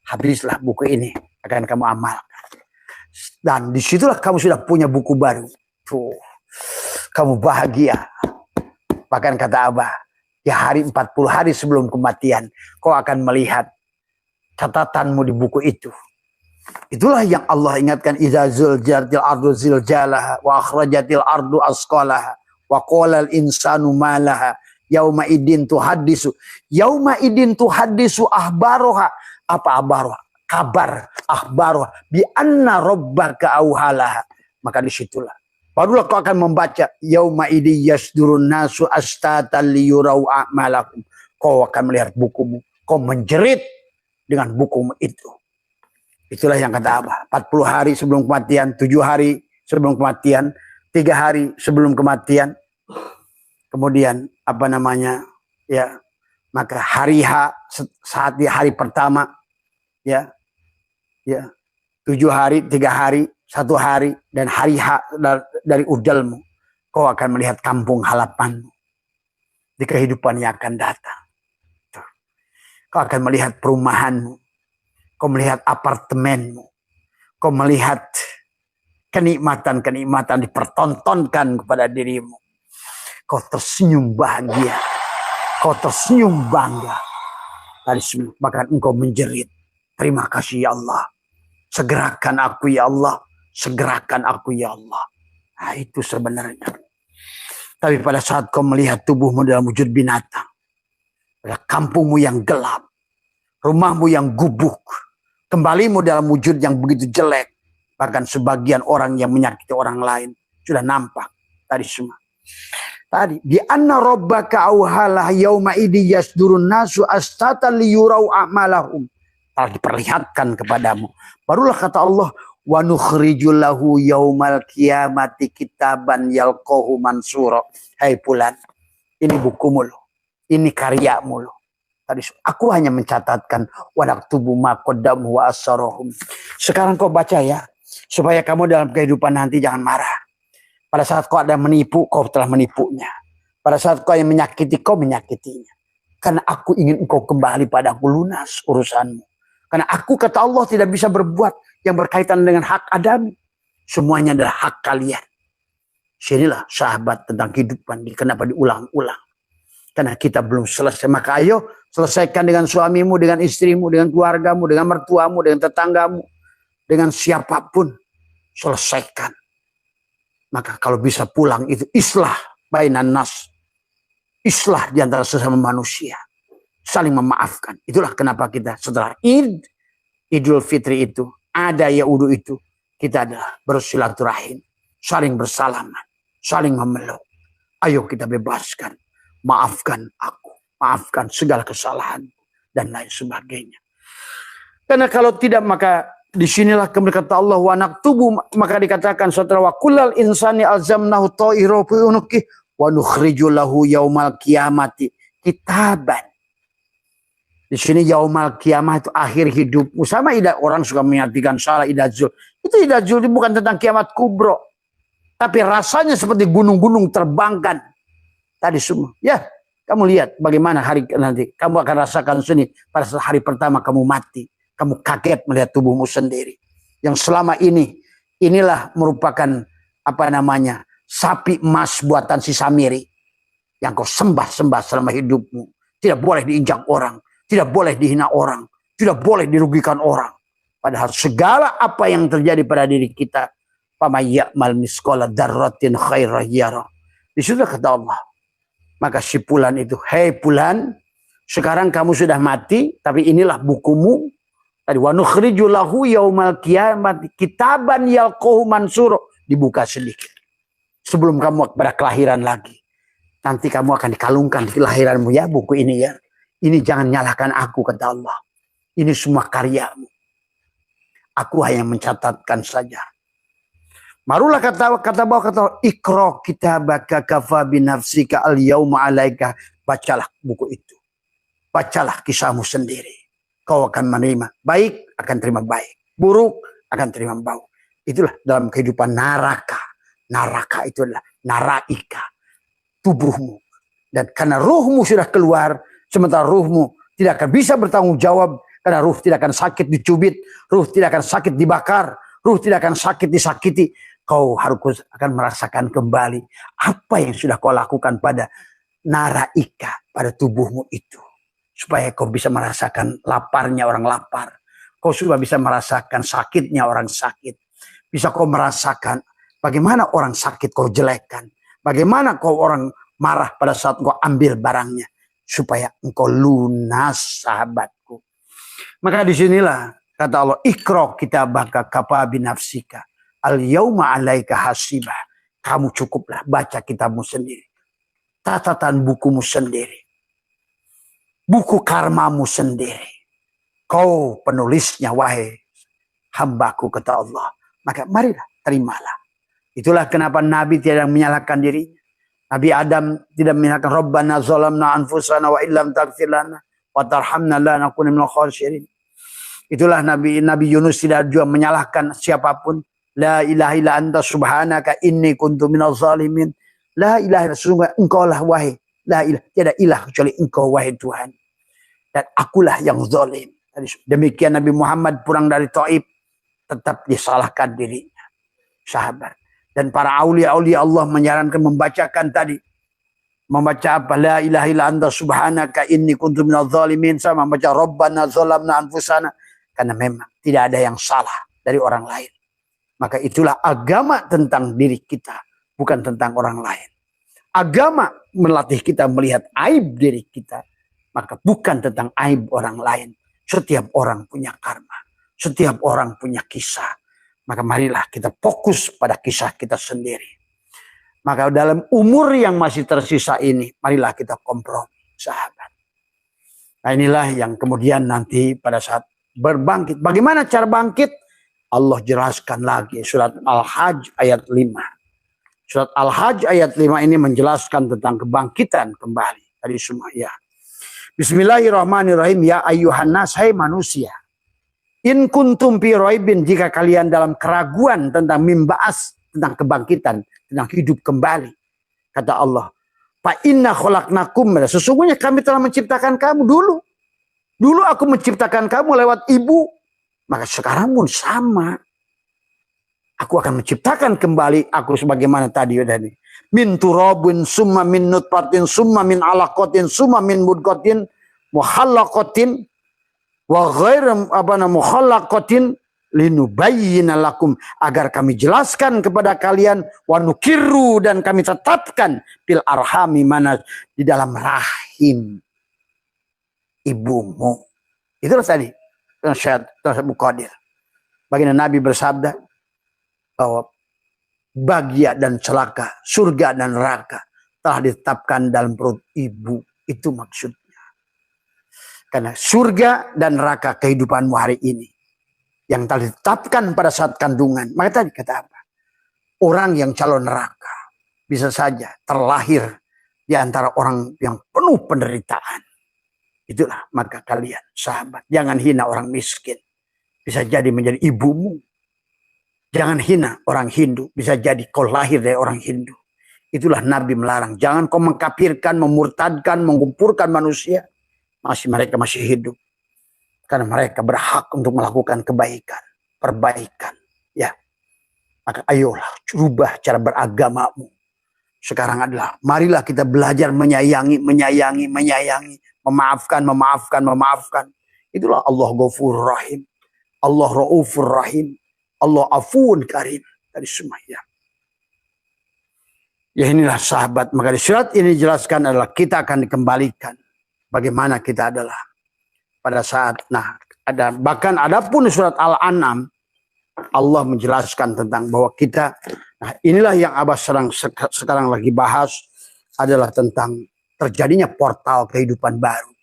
habislah buku ini akan kamu amalkan. Dan disitulah kamu sudah punya buku baru. Tuh, kamu bahagia. Bahkan kata Abah, ya 40 hari sebelum kematian, kau akan melihat catatanmu di buku itu. Itulah yang Allah ingatkan. Iza zuljatil ardu ziljalaha wa akhrajatil ardu asqalaha wa qolal insanu malaha yauma idin tuhaddisu. Yauma idin tuhaddisu ahbaroha. Apa ahbaroha? Kabar akhbar bi anna rabbaka auhalaha. Maka disitulah barulah kau akan membaca yauma idin yasdurun nasu astatan liyurau a'malakum. Kau akan melihat bukumu, kau menjerit dengan bukumu itu. Itulah yang kata Abah, 40 hari sebelum kematian, 7 hari sebelum kematian, 3 hari sebelum kematian. Kemudian apa namanya? Ya, maka hari H saat di hari pertama, ya 7 hari, 3 hari, 1 hari, dan hari H dari udalmu, kau akan melihat kampung halamanmu di kehidupan yang akan datang. Kau akan melihat perumahanmu, kau melihat apartemenmu, kau melihat kenikmatan-kenikmatan dipertontonkan kepada dirimu. Kau tersenyum bahagia, kau tersenyum bangga. Bahkan engkau menjerit, terima kasih ya Allah. Segerakan aku ya Allah. Segerakan aku ya Allah. Nah itu sebenarnya. Tapi pada saat kau melihat tubuhmu dalam wujud binatang. Pada kampungmu yang gelap. Rumahmu yang gubuk. Kembalimu dalam wujud yang begitu jelek. Bahkan sebagian orang yang menyakiti orang lain. Sudah nampak tadi semua. Tadi. Di anna rabbaka auhalah yauma idi yasdurun nasu astatan liyurau a'malahum. Telah diperlihatkan kepadamu. Barulah kata Allah, wa nukhrijul lahu yaumal qiyamati kitaban yalqahu mansura. Hai fulan, ini bukumu loh. Ini karyamu loh. Tadi aku hanya mencatatkan wa naktubu ma qaddamu wa asarahum. Sekarang kau baca ya, supaya kamu dalam kehidupan nanti jangan marah. Pada saat kau ada menipu, kau telah menipunya. Pada saat kau yang menyakiti, kau menyakitinya. Karena aku ingin engkau kembali padaku lunas urusanmu. Karena aku kata Allah tidak bisa berbuat yang berkaitan dengan hak adami. Semuanya adalah hak kalian. Sinilah sahabat tentang kehidupan. Kenapa diulang-ulang? Karena kita belum selesai. Maka ayo selesaikan dengan suamimu, dengan istrimu, dengan keluargamu, dengan mertuamu, dengan tetanggamu, dengan siapapun. Selesaikan. Maka kalau bisa pulang itu islah bainan nas. Islah di antara sesama manusia. Saling memaafkan. Itulah kenapa kita setelah Idul Fitri itu, ada Yaudu itu, kita adalah bersilaturahim, saling bersalaman, saling memeluk. Ayo kita bebaskan, maafkan aku, maafkan segala kesalahan dan lain sebagainya. Karena kalau tidak maka disinilah kemudian kata Allah wa naktubu, maka dikatakan setelah wa kullal insani alzamnahu ta'irahu fi unuki wa nukhriju lahu yaumal qiyamati kitaban. Di sini yaumal kiamah itu akhir hidupmu. Sama tidak orang suka mengartikan salah idazul. Itu idazul itu bukan tentang kiamat kubro. Tapi rasanya seperti gunung-gunung terbangkan. Tadi semua. Ya, kamu lihat bagaimana hari nanti. Kamu akan rasakan sini pada hari pertama kamu mati. Kamu kaget melihat tubuhmu sendiri. Yang selama ini, inilah merupakan apa namanya, sapi emas buatan si Samiri. Yang kau sembah-sembah selama hidupmu. Tidak boleh diinjak orang. Tidak boleh dihina orang. Tidak boleh dirugikan orang. Padahal segala apa yang terjadi pada diri kita. Pamayyamal miskola darratin khairah yara. Disitu kata Allah. Maka si Fulan itu. Hei Fulan. Sekarang kamu sudah mati. Tapi inilah bukumu. Tadi. Wa nukhriju lahu yaumal kiamat. Kitaban yalqahu mansuro. Dibuka sedikit. Sebelum kamu pada kelahiran lagi. Nanti kamu akan dikalungkan di kelahiranmu ya. Buku ini ya. Ini jangan nyalahkan aku, kata Allah. Ini semua karyamu. Aku hanya mencatatkan saja. Marulah kata bawah ikra kitabaka kafa binafsika al yauma alaika. Bacalah buku itu. Bacalah kisahmu sendiri. Kau akan menerima baik, akan terima baik. Buruk, akan terima buruk. Itulah dalam kehidupan naraka. Naraka itu adalah naraika. Tubuhmu. Dan karena ruhmu sudah keluar, sementara ruhmu tidak akan bisa bertanggung jawab. Karena ruh tidak akan sakit dicubit. Ruh tidak akan sakit dibakar. Ruh tidak akan sakit disakiti. Kau harus akan merasakan kembali. Apa yang sudah kau lakukan pada naraika. Pada tubuhmu itu. Supaya kau bisa merasakan laparnya orang lapar. Kau sudah bisa merasakan sakitnya orang sakit. Bisa kau merasakan bagaimana orang sakit kau jelekkan. Bagaimana kau orang marah pada saat kau ambil barangnya. Supaya engkau lunas, sahabatku. Maka disinilah kata Allah, ikra kitabaka kafa binafsika al yauma alaika hasibah. Kamu cukuplah baca kitabmu sendiri. Catatan bukumu sendiri. Buku karmamu sendiri. Kau penulisnya wahai hambaku, kata Allah. Maka marilah terimalah. Itulah kenapa Nabi tidak menyalahkan dirinya. Nabi Adam tidak menyatakan Rabbana zalamna anfusana wa illam taghfir lana wa tarhamna lanakunanna minal khasirin. Itulah Nabi Yunus tidak juga menyalahkan siapapun. La ilaha illa anta subhanaka inni kuntu minaz zalimin. La ilaha illa sesungguhnya engkau lah wahai. La ilah, tiada ilah kecuali engkau wahai Tuhan. Dan akulah yang zalim. Demikian Nabi Muhammad pulang dari Taif tetap disalahkan dirinya. Sahabat. Dan para aulia-aulia Allah menyarankan membacakan tadi. Membaca apa? La ilaha illa anta subhanaka inni kuntu minadh zalimin. Sama membaca Rabbana zalamna anfusana. Karena memang tidak ada yang salah dari orang lain. Maka itulah agama tentang diri kita. Bukan tentang orang lain. Agama melatih kita melihat aib diri kita. Maka bukan tentang aib orang lain. Setiap orang punya karma. Setiap orang punya kisah. Maka marilah kita fokus pada kisah kita sendiri. Maka dalam umur yang masih tersisa ini, marilah kita kompromi, sahabat. Nah inilah yang kemudian nanti pada saat berbangkit. Bagaimana cara bangkit? Allah jelaskan lagi. Surat Al-Hajj ayat 5. Surat Al-Hajj ayat 5 ini menjelaskan tentang kebangkitan kembali. Tadi semua ya. Bismillahirrahmanirrahim. Ya ayyuhan nas, hai manusia. In kuntum fi raibin, jika kalian dalam keraguan tentang mimbaas, tentang kebangkitan, tentang hidup kembali. Kata Allah, fa inna khalaqnakum, sesungguhnya kami telah menciptakan kamu dulu. Dulu aku menciptakan kamu lewat ibu, maka sekarang pun sama. Aku akan menciptakan kembali aku sebagaimana tadi udah nih. Min turabin summa min nutfatin summa min alaqatin summa min mudghatin muhallaqatin wa ghairu muhallaqatin linubayyina lakum, agar kami jelaskan kepada kalian, wa nukirru, dan kami tetapkan fil arhami, mana di dalam rahim ibumu. Itulah tadi nasihat Abu Qadir. Baginda Nabi bersabda bahwa bahagia dan celaka, surga dan neraka telah ditetapkan dalam perut ibu. Itu maksudnya. Karena surga dan neraka kehidupanmu hari ini yang telah ditetapkan pada saat kandungan. Maka tadi kata apa? Orang yang calon neraka bisa saja terlahir di antara orang yang penuh penderitaan. Itulah, maka kalian sahabat, jangan hina orang miskin. Bisa jadi menjadi ibumu. Jangan hina orang Hindu, bisa jadi kau lahir dari orang Hindu. Itulah Nabi melarang. Jangan kau mengkafirkan, memurtadkan, mengumpulkan manusia. Mereka masih hidup. Karena mereka berhak untuk melakukan kebaikan, perbaikan. Ya, maka ayolah rubah cara beragamamu. Sekarang adalah marilah kita belajar menyayangi, memaafkan. Itulah Allah Ghafurur Rahim, Allah Raufur Rahim, Allah Afuun Karim. Tadi semua ya. Ya inilah sahabat. Maka di surat ini dijelaskan adalah kita akan dikembalikan. Bagaimana kita adalah pada saat, bahkan adapun surat Al-An'am, Allah menjelaskan tentang bahwa kita, inilah yang Abah sekarang lagi bahas, adalah tentang terjadinya portal kehidupan baru.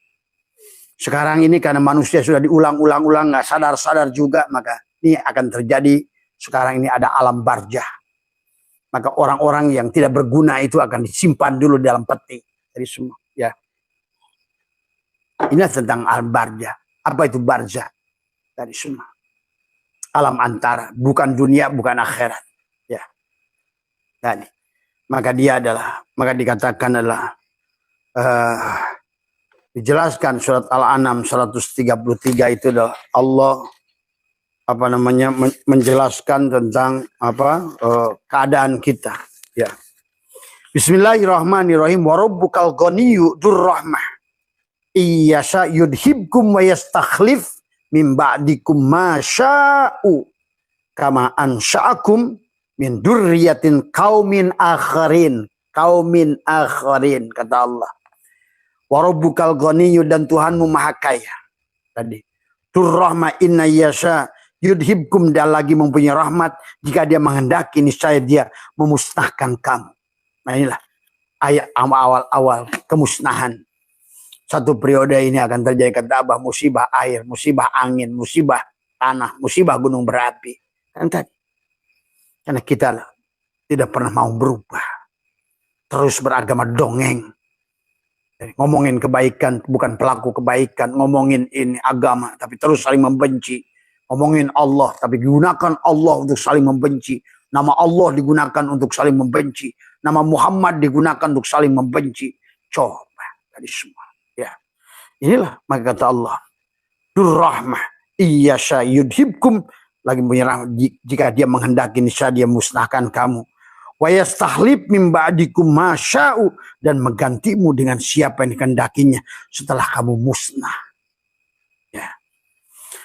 Sekarang ini karena manusia sudah diulang-ulang, nggak sadar-sadar juga, maka ini akan terjadi. Sekarang ini ada alam barzah. Maka orang-orang yang tidak berguna itu akan disimpan dulu dalam peti. Jadi semua, ya. Ini tentang alam barzah. Apa itu barzah? Tadi semua. Alam antara, bukan dunia, bukan akhirat. Ya. Tadi. Maka dikatakan adalah dijelaskan surat Al-An'am 133 itu adalah Allah menjelaskan tentang keadaan kita. Ya. Bismillahirrahmanirrahim. Wa rabbukal ghaniyyu dzur-rahmah. Iyasa yudhibkum wa yastakhlif min ba'dikum ma sya'u kama ansha'akum min dzurriyyatin qaumin akharin. Kata Allah. Wa rabbukal ghaniyyu, dan Tuhanmu maha kaya. Tadi. Dzur-rahmah inna yasa yudhibkum, dia lagi mempunyai rahmat. Jika dia menghendaki, niscaya dia memusnahkan kamu. Nah inilah ayat awal-awal kemusnahan. Satu periode ini akan terjadi kata Abah, musibah air, musibah angin, musibah tanah, musibah gunung berapi. Kan tadi. Karena kita tidak pernah mau berubah. Terus beragama dongeng. Ngomongin kebaikan, bukan pelaku kebaikan. Ngomongin ini agama, tapi terus saling membenci. Ngomongin Allah, tapi digunakan Allah untuk saling membenci. Nama Allah digunakan untuk saling membenci. Nama Muhammad digunakan untuk saling membenci. Coba tadi semua. Ya, inilah maka kata Allah. Dzur-rahmah iyasya yudhibkum, lagi punya rahmat, jika dia menghendaki niscaya dia musnahkan kamu. Wa yastahlib min ba'dikum ma sya'u, dan menggantimu dengan siapa yang dikehendakinya setelah kamu musnah. Ya.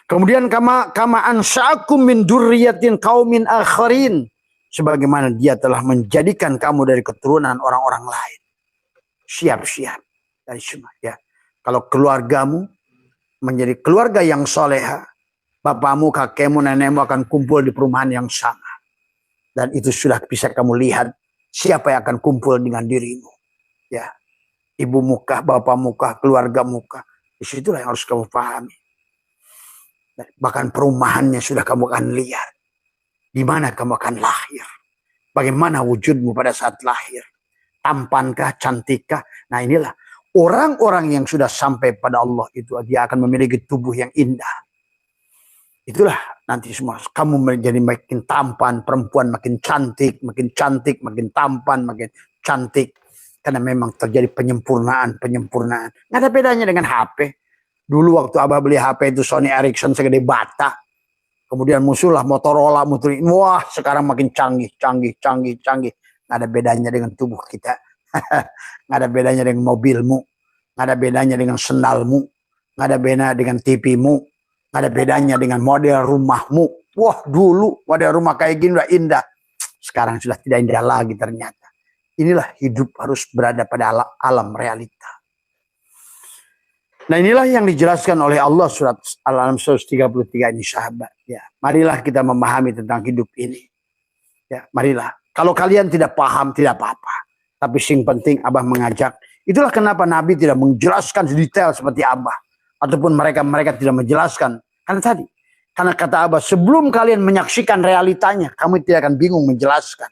Kemudian kama ansa'akum min dzurriyyatin qaumin akharin, sebagaimana dia telah menjadikan kamu dari keturunan orang-orang lain. Siap-siap dari semua ya. Kalau keluargamu menjadi keluarga yang soleha, bapakmu, kakekmu, nenekmu akan kumpul di perumahan yang sama. Dan itu sudah bisa kamu lihat siapa yang akan kumpul dengan dirimu. Ya. Ibu muka, bapak muka, keluarga muka. Disitulah yang harus kamu pahami. Bahkan perumahannya sudah kamu akan lihat. Di mana kamu akan lahir. Bagaimana wujudmu pada saat lahir. Tampankah, cantikkah. Nah inilah. Orang-orang yang sudah sampai pada Allah itu, dia akan memiliki tubuh yang indah. Itulah nanti semua. Kamu menjadi makin tampan, perempuan makin cantik, makin tampan, makin cantik. Karena memang terjadi penyempurnaan. Nggak ada bedanya dengan HP. Dulu waktu Abah beli HP itu Sony Ericsson segede bata. Kemudian muncullah Motorola, wah sekarang makin canggih. Nggak ada bedanya dengan tubuh kita. Nggak ada bedanya dengan mobilmu. Nggak ada bedanya dengan sendalmu. Nggak ada bedanya dengan TV-mu. Nggak ada bedanya dengan model rumahmu. Wah dulu model rumah kayak gini udah indah. Sekarang sudah tidak indah lagi ternyata. Inilah hidup harus berada pada alam realita. Nah inilah yang dijelaskan oleh Allah surat Al-An'am 133 ini sahabat. Ya, marilah kita memahami tentang hidup ini. Ya, marilah. Kalau kalian tidak paham tidak apa-apa. Tapi yang penting Abah mengajak. Itulah kenapa Nabi tidak menjelaskan detail seperti Abah. Ataupun mereka tidak menjelaskan. Karena kata Abah, sebelum kalian menyaksikan realitanya, kamu tidak akan bingung menjelaskan.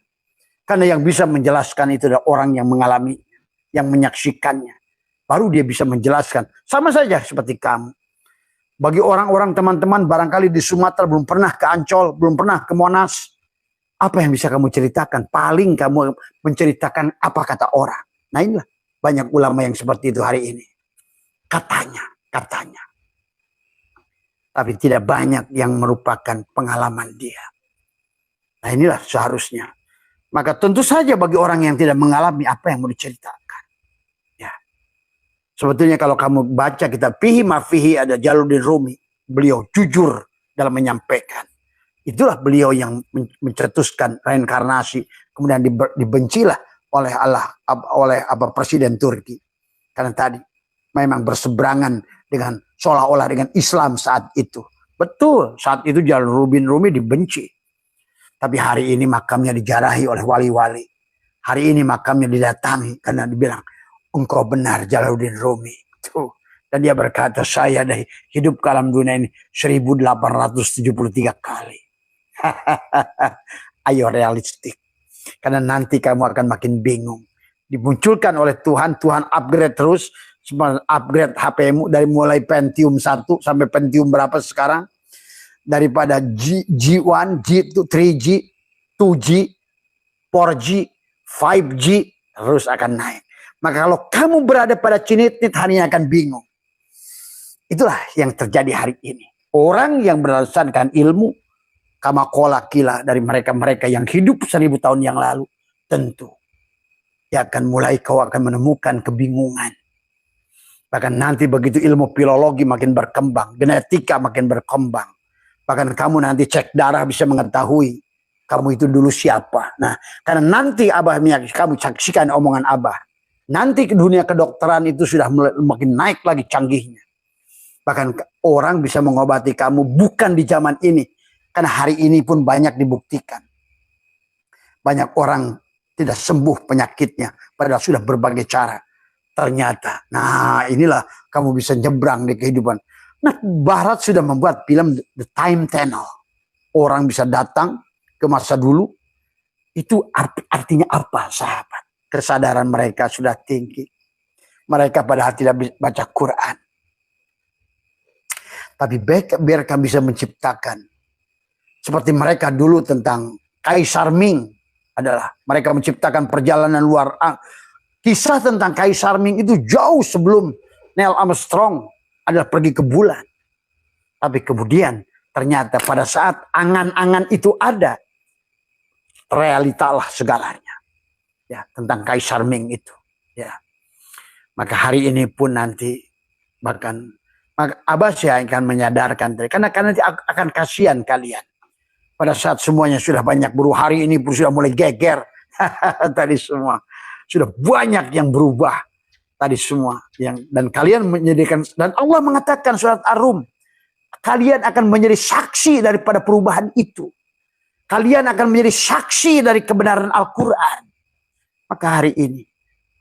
Karena yang bisa menjelaskan itu adalah orang yang mengalami, yang menyaksikannya. Baru dia bisa menjelaskan. Sama saja seperti kamu. Bagi orang-orang teman-teman barangkali di Sumatera belum pernah ke Ancol, belum pernah ke Monas. Apa yang bisa kamu ceritakan? Paling kamu menceritakan apa kata orang. Nah inilah banyak ulama yang seperti itu hari ini. Katanya. Tapi tidak banyak yang merupakan pengalaman dia. Nah inilah seharusnya. Maka tentu saja bagi orang yang tidak mengalami apa yang mau diceritakan. Sebetulnya kalau kamu baca kitab Fihi Mafihi ada Jalaluddin Rumi. Beliau jujur dalam menyampaikan. Itulah beliau yang mencetuskan reinkarnasi. Kemudian dibencilah oleh Presiden Turki. Karena tadi memang berseberangan dengan seolah-olah dengan Islam saat itu. Betul, saat itu Jalaluddin Rumi dibenci. Tapi hari ini makamnya dijarahi oleh wali-wali. Hari ini makamnya didatangi karena dibilang, engkau benar Jalaluddin Rumi. Tuh. Dan dia berkata, saya dari hidup ke alam dunia ini 1873 kali. Ayo realistik. Karena nanti kamu akan makin bingung. Dimunculkan oleh Tuhan upgrade terus. Upgrade HP-mu dari mulai Pentium 1 sampai Pentium berapa sekarang. Daripada G1, G2, 3G, 2G, 4G, 5G. Terus akan naik. Maka kalau kamu berada pada cinit-nit, harinya akan bingung. Itulah yang terjadi hari ini. Orang yang berdasarkan ilmu, kamakola kila dari mereka-mereka yang hidup 1000 tahun yang lalu, tentu dia akan mulai kau akan menemukan kebingungan. Bahkan nanti begitu ilmu filologi makin berkembang, genetika makin berkembang. Bahkan kamu nanti cek darah bisa mengetahui kamu itu dulu siapa. Nah, karena nanti Abah kamu saksikan omongan Abah. Nanti ke dunia kedokteran itu sudah makin naik lagi canggihnya. Bahkan orang bisa mengobati kamu bukan di zaman ini. Karena hari ini pun banyak dibuktikan. Banyak orang tidak sembuh penyakitnya. Padahal sudah berbagai cara. Ternyata, nah inilah kamu bisa nyebrang di kehidupan. Nah, Barat sudah membuat film The Time Tunnel. Orang bisa datang ke masa dulu. Itu artinya apa, sahabat? Kesadaran mereka sudah tinggi. Mereka padahal tidak baca Quran. Tapi biarkan bisa menciptakan. Seperti mereka dulu tentang Kaisar Ming. Adalah mereka menciptakan perjalanan luar. Kisah tentang Kaisar Ming itu jauh sebelum Neil Armstrong adalah pergi ke bulan. Tapi kemudian ternyata pada saat angan-angan itu ada. Realitalah segalanya. Ya, tentang Kaisar Ming itu. Ya. Maka hari ini pun nanti bahkan Abah saya akan menyadarkan karena nanti akan kasihan kalian. Pada saat semuanya sudah banyak berubah, hari ini pun sudah mulai geger. Tadi semua sudah banyak yang berubah. Tadi semua dan kalian menyediakan dan Allah mengatakan surat Ar-Rum, kalian akan menjadi saksi daripada perubahan itu. Kalian akan menjadi saksi dari kebenaran Al-Quran. Maka hari ini,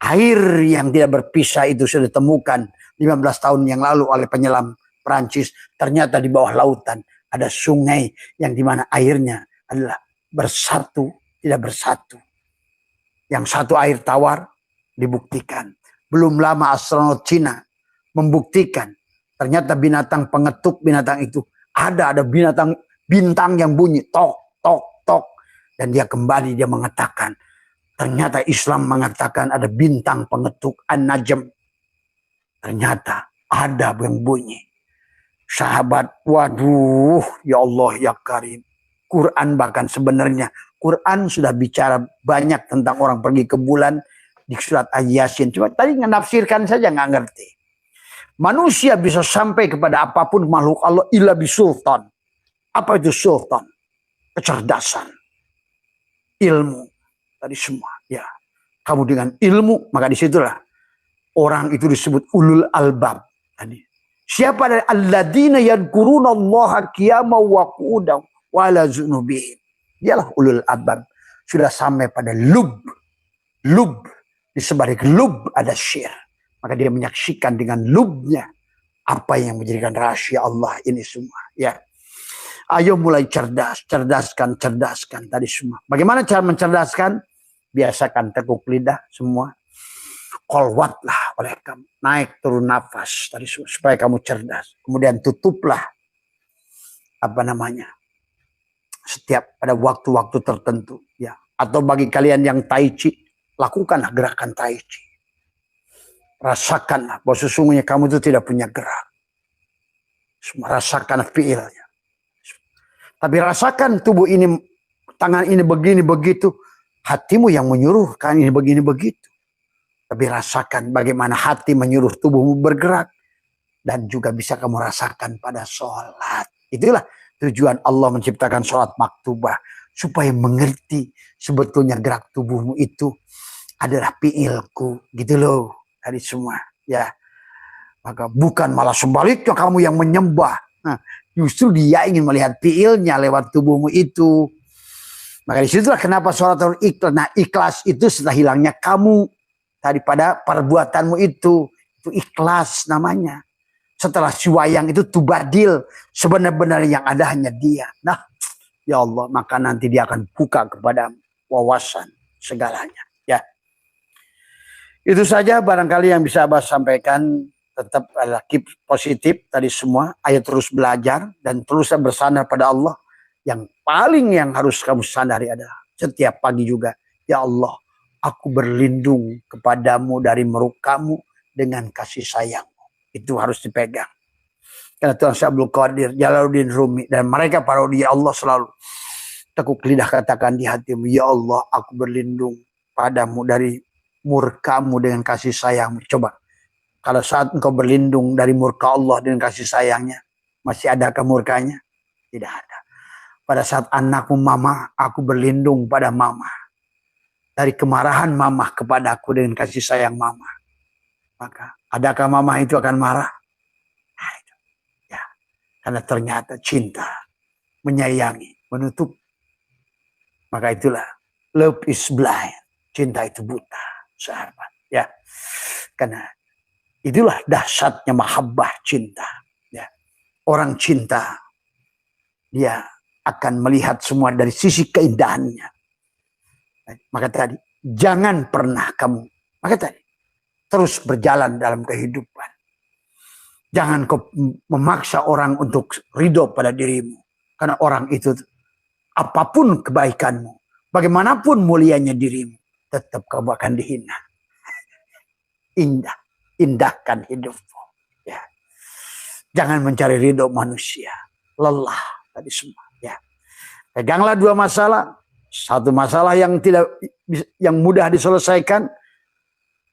air yang tidak berpisah itu sudah ditemukan 15 tahun yang lalu oleh penyelam Perancis. Ternyata di bawah lautan ada sungai yang dimana airnya adalah bersatu, tidak bersatu. Yang satu air tawar dibuktikan. Belum lama astronot Cina membuktikan. Ternyata binatang pengetuk binatang itu ada binatang bintang yang bunyi tok, tok, tok. Dan dia kembali dia mengatakan. Ternyata Islam mengatakan ada bintang pengetuk An-Najm. Ternyata ada yang bunyi. sahabat, waduh, ya Allah ya Karim. Quran bahkan sebenarnya, Quran sudah bicara banyak tentang orang pergi ke bulan di surat Yasin. Cuma tadi menafsirkan saja nggak ngerti. Manusia bisa sampai kepada apapun makhluk Allah illa bisultan. Apa itu sultan? Kecerdasan, ilmu, tadi semua. Ya, kamu dengan ilmu, maka disitulah orang itu disebut ulul albab. Tadi siapa dari alladzina yadhkuruna Allaha qiyaman wa qu'udan wa ala junubihim. Dialah ulul albab. Sudah sampai pada lub. Lub. Di sebalik lub ada syir. Maka dia menyaksikan dengan lubnya apa yang menjadikan rahasia Allah ini semua. Ya, ayo mulai cerdas, cerdaskan tadi semua. Bagaimana cara mencerdaskan? Biasakan tekuk lidah semua. Kolwatlah oleh kamu, naik turun nafas tadi semua supaya kamu cerdas. Kemudian tutuplah setiap pada waktu-waktu tertentu. Ya, atau bagi kalian yang tai chi, lakukanlah gerakan tai chi. Rasakanlah bahwa sesungguhnya kamu itu tidak punya gerak. Rasakan fiilnya. Tapi rasakan tubuh ini, tangan ini begini begitu. Hatimu yang menyuruh kan ini begini begitu. Tapi rasakan bagaimana hati menyuruh tubuhmu bergerak. Dan juga bisa kamu rasakan pada sholat. Itulah tujuan Allah menciptakan sholat maktubah. Supaya mengerti sebetulnya gerak tubuhmu itu adalah fiilku. Gitu loh. Tadi semua, ya. Maka bukan malah sebaliknya kamu yang menyembah. Nah, justru dia ingin melihat fiilnya lewat tubuhmu itu. Maka disitulah kenapa sholatul ikhlas. Nah, ikhlas itu setelah hilangnya kamu daripada perbuatanmu itu ikhlas namanya. Setelah siwayang itu tubadil, sebenar-benarnya yang ada hanya dia. Nah, ya Allah, maka nanti dia akan buka kepada wawasan segalanya. Ya. Itu saja barangkali yang bisa Abah sampaikan. Tetap keep positif tadi semua. Ayo terus belajar dan terus bersandar pada Allah. Yang paling yang harus kamu sadari adalah setiap pagi juga, ya Allah, aku berlindung kepadamu dari murkamu dengan kasih sayangmu. Itu harus dipegang. Karena Tuhan Abdul Qadir, Jalaluddin Rumi, dan mereka para ya Allah selalu tekuk lidah katakan di hatimu, ya Allah, aku berlindung padamu dari murkamu dengan kasih sayangmu. Coba, kalau saat engkau berlindung dari murka Allah dengan kasih sayangnya, masih adakah murkanya? Tidak ada. Pada saat anakmu mama, aku berlindung pada mama. Dari kemarahan mama kepada aku dengan kasih sayang mama. Maka, adakah mama itu akan marah? Nah, itu. Ya. Karena ternyata cinta, menyayangi, menutup. Maka itulah, love is blind. Cinta itu buta, sahabat. Ya. Karena itulah dahsyatnya mahabbah cinta. Ya. Orang cinta, dia akan melihat semua dari sisi keindahannya. Maka tadi, jangan pernah kamu, maka tadi, terus berjalan dalam kehidupan. Jangan kau memaksa orang untuk ridho pada dirimu. Karena orang itu, apapun kebaikanmu, bagaimanapun mulianya dirimu, tetap kamu akan dihina. Indahkan hidupmu. Ya. Jangan mencari ridho manusia. Lelah tadi semua. Ya. Peganglah dua masalah. Satu masalah yang mudah diselesaikan.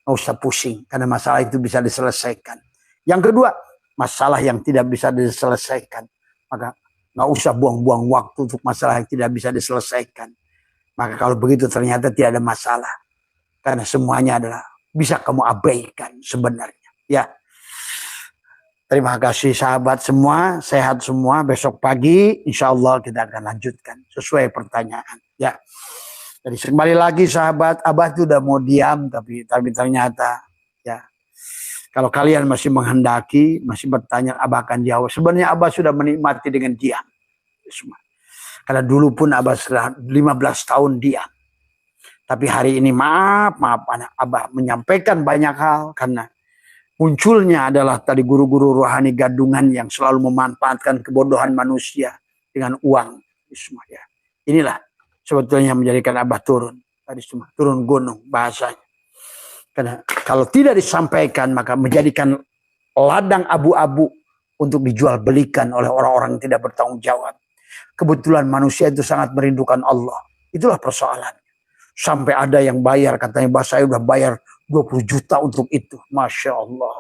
Nggak usah pusing. Karena masalah itu bisa diselesaikan. Yang kedua, masalah yang tidak bisa diselesaikan. Maka nggak usah buang-buang waktu untuk masalah yang tidak bisa diselesaikan. Maka kalau begitu ternyata tidak ada masalah. Karena semuanya adalah bisa kamu abaikan sebenarnya. Ya. Terima kasih sahabat semua. Sehat semua. Besok pagi insya Allah kita akan lanjutkan. Sesuai pertanyaan. Ya. Jadi kembali lagi sahabat. Abah itu udah mau diam. Tapi ternyata. Ya. Kalau kalian masih menghendaki. Masih bertanya. Abah akan jawab. Sebenarnya Abah sudah menikmati dengan diam. Semua. Karena dulu pun Abah sudah 15 tahun diam. Tapi hari ini maaf Abah menyampaikan banyak hal karena munculnya adalah tadi guru-guru rohani gadungan yang selalu memanfaatkan kebodohan manusia dengan uang. Ya. Inilah sebetulnya menjadikan Abah turun. Tadi semua turun gunung bahasanya. Karena kalau tidak disampaikan maka menjadikan ladang abu-abu untuk dijual belikan oleh orang-orang yang tidak bertanggung jawab. Kebetulan manusia itu sangat merindukan Allah. Itulah persoalan. Sampai ada yang bayar, katanya, "Bah, saya udah bayar 20 juta untuk itu." Masya Allah.